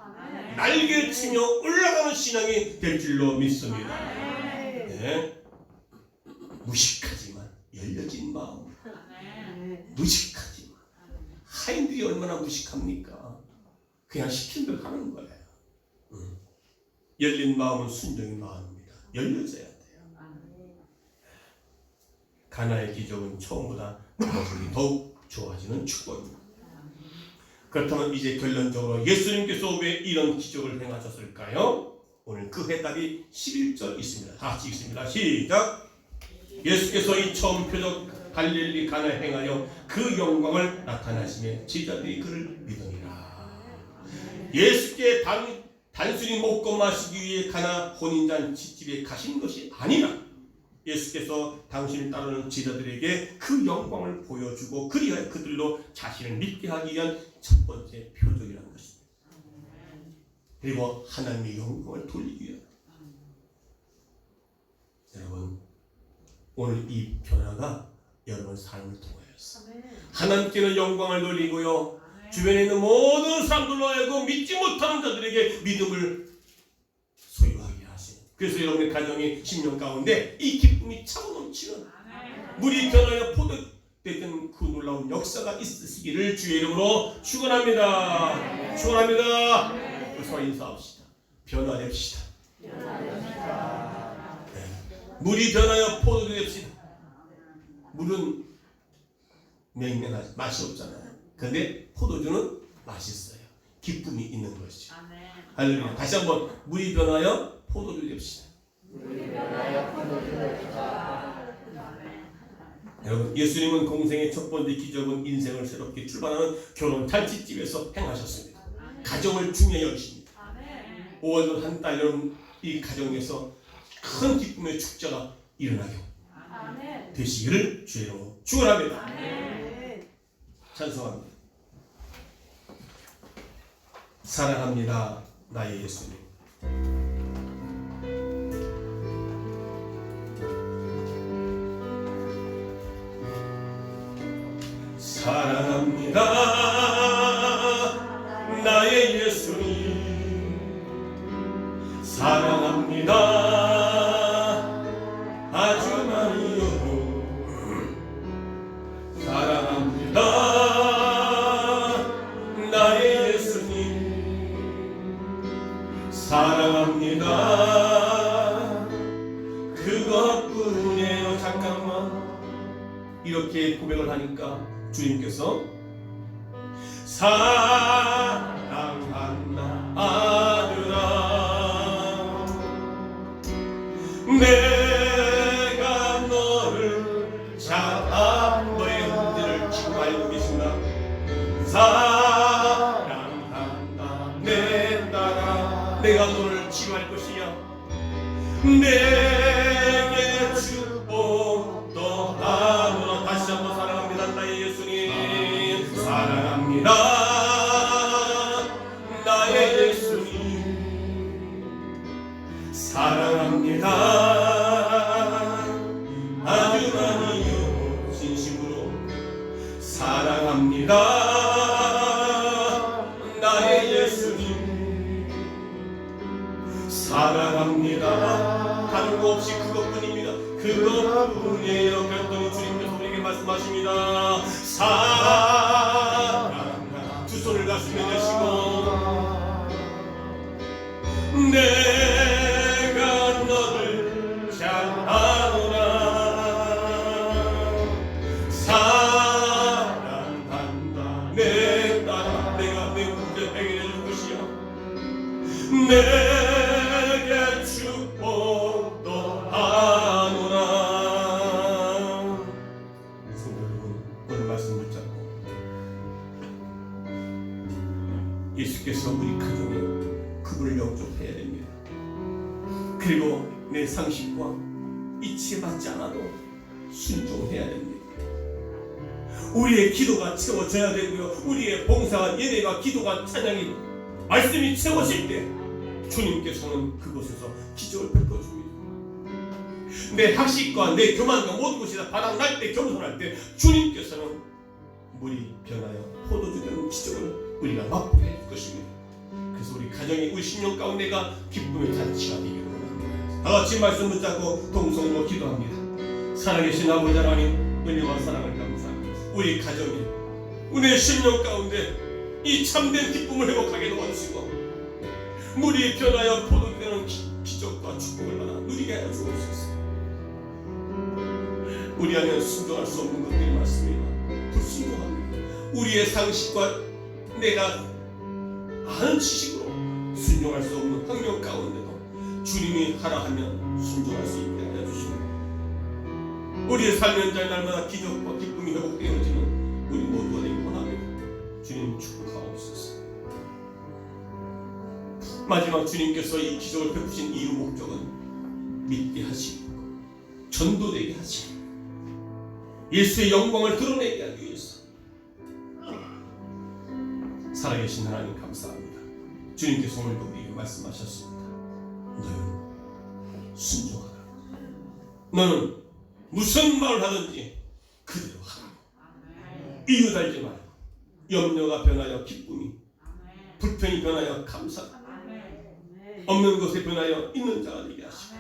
날개치며 올라가는 신앙이 될 줄로 믿습니다. 네. 무식하지만 열려진 마음, 무식하지만 타인들이 얼마나 무식합니까? 그냥 시킨 대로 하는 거예요. 열린 마음은 순종의 마음입니다. 열려져야 돼요. 가나의 기적은 처음보다 가족이 더욱 좋아지는 축복입니다. 그렇다면 이제 결론적으로 예수님께서 왜 이런 기적을 행하셨을까요? 오늘 그 해답이 11절 있습니다. 다 같이 읽습니다. 시작! 예수께서 이 처음 표적 갈릴리 가나에 행하여 그 영광을 나타나시며 제자들이 그를 믿으니라. 예수께 단순히 먹고 마시기 위해 가나 혼인잔치집에 가신 것이 아니라 예수께서 당신을 따르는 제자들에게 그 영광을 보여주고 그리하여 그들로 자신을 믿게 하기 위한 첫 번째 표적이라는 것입니다. 그리고 하나님의 영광을 돌리기 위한. 여러분, 오늘 이 변화가 여러분 삶을 통하였어. 하나님께는 영광을 돌리고요, 주변에 있는 모든 사람들로 하여금 믿지 못하는 자들에게 믿음을 소유하게 하시는. 그래서 여러분의 가정의 10년 가운데 이 기쁨이 차고 넘치는, 물이 변하여 포도되던 그 놀라운 역사가 있으시기를 주의 이름으로 축원합니다. 축원합니다. 그래서 인사합시다. 변화됩시다. 물이 변하여 포도주 됩시다. 물은 맹맹하지 맛이 없잖아요. 그런데 포도주는 맛있어요. 기쁨이 있는 것이죠. 할렐루야. 다시 한번 물이 변하여 포도주 됩시다. 여러분, 예수님은 공생의 첫 번째 기적은 인생을 새롭게 출발하는 결혼 잔치집에서 행하셨습니다. 가정을 중요히 여기십니다. 5월도 한 달 여러분, 이 가정에서 큰 기쁨의 축제가 일어나게 되시기를 주의 이름으로 축원합니다. 찬송합니다. 사랑합니다, 나의 예수님. 사랑합니다, 나의 예수님. 사랑합니다, 아주 많이요. 사랑합니다, 나의 예수님. 사랑합니다, 그것뿐이에요. 잠깐만, 이렇게 고백을 하니까 주님께서 사랑한다 아들아, 내가 너를 너의 문제를 지금 알고 계신다. 사랑한다 내 딸아, 내가 너를 치유할 것이야. 내게 축복도 하노라. 다시 한번 사랑합니다, 나의 예수님. 사랑합니다, 나의 예수님. 사랑합니다, 아주 많이요. 진심으로 사랑합니다, 나의 예수님. 사랑합니다, 다른 거 없이 그것뿐입니다. 그것뿐이에요. 그랬더니 주님께서 우리에게 말씀하십니다. 사랑합니다. 두 손을 가슴에 대시고, 내가 너를 잘 아노라. 사랑한다 내 딸아, 내가 내 문제 해결해 줄 것이야. 내게 축복도 하노라. 성도 여러분, 오늘 말씀 붙잡고 예수께서 우리 가정에 그분을 영접해야 됩니다. 그리고 내 상식과 이치에 맞지 않아도 순종해야 됩니다. 우리의 기도가 채워져야 되고요, 우리의 봉사와 예배가 기도가 찬양이 말씀이 채워질 때 주님께서는 그곳에서 기적을 베풀어줍니다. 내 학식과 내 교만과 모든 것이 다 바닥날 때, 겸손할 때 주님께서는 물이 변하여 포도주 되는 기적을 우리가 맛보게 할 것입니다. 그래서 우리 가정이 우리 10년 가운데가 기쁨의 잔치가 되기를 원합니다. 다 같이 말씀 붙잡고 동성으로 기도합니다. 살아계신 아버지 하나님, 은혜와 사랑을 감사합니다. 우리 가정에 우리의 심령 가운데 이 참된 기쁨을 회복하게 도와주시고 물이 변하여 포도되는 기적과 축복을 하나 누리게 하여 주옵소서. 우리 안에 순종할 수 없는 것들이 많습니다. 불순종합니다. 우리의 상식과 내가 아는 지식으로 순종할 수 없는 환경 가운데도 주님이 하라 하면 순종할 수 있게 하여 주시옵소서. 우리의 삶 현장 날마다 기적과 기쁨이 회복되어지는 우리 모두가 되기 원합니다. 주님 축복하옵소서. 마지막 주님께서 이 기적을 베푸신 이유 목적은 믿게 하시고 전도되게 하시고 예수의 영광을 드러내게 하기 위해서. 살아계신 하나님 감사합니다. 주님께서 오늘도 우리에게 말씀하셨습니다. 너는 순종하라. 너는 무슨 말을 하든지 그대로 하라. 이유 달지 말고 염려가 변하여 기쁨이, 불편이 변하여 감사, 없는 것에 변하여 있는 자가 되게 하시고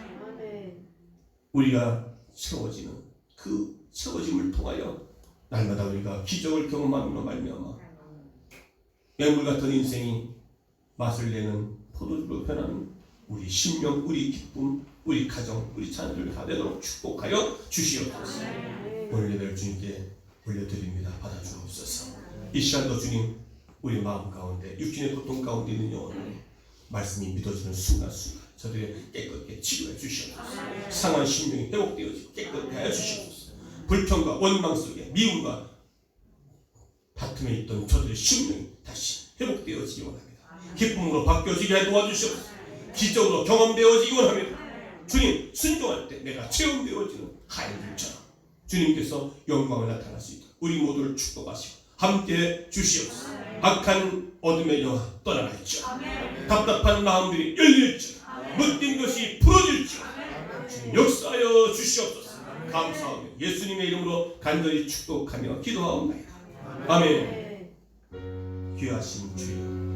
우리가 채워지는 그 채워짐을 통하여 날마다 우리가 기적을 경험함으로 말미암아 맹물 같은 인생이 맛을 내는 포도주로 변하는 우리 심령, 우리 기쁨, 우리 가정, 우리 자녀들 다 되도록 축복하여 주시옵소서. 오늘 예배를 주님께 올려드립니다. 받아주옵소서. 이 시간도 주님 우리 마음 가운데 육신의 고통 가운데 있는 영혼을 말씀이 믿어지는 순간순간 저들의 깨끗게 치료해 주시옵소서. 상한 심령이 회복되어지고 깨끗게 하여 주시옵소서. 불평과 원망 속에 미움과 다툼에 있던 저들의 심령이 다시 회복되어지기 원합니다. 기쁨으로 바뀌어지게 해 도와주시옵소서. 기적으로 경험되어지기 원합니다. 주님 순종할 때 내가 체험되어지는 하인들처럼 주님께서 영광을 나타날 수 있도록 우리 모두를 축복하시고 함께 주시옵소서. 악한 어둠의 영화 떠나갈지어 답답한 마음들이 열릴지어 묶인 것이 풀어질지어 주님 역사하여 주시옵소서. 감사하며 예수님의 이름으로 간절히 축복하며 기도하옵나이다. 아멘. 귀하신 주여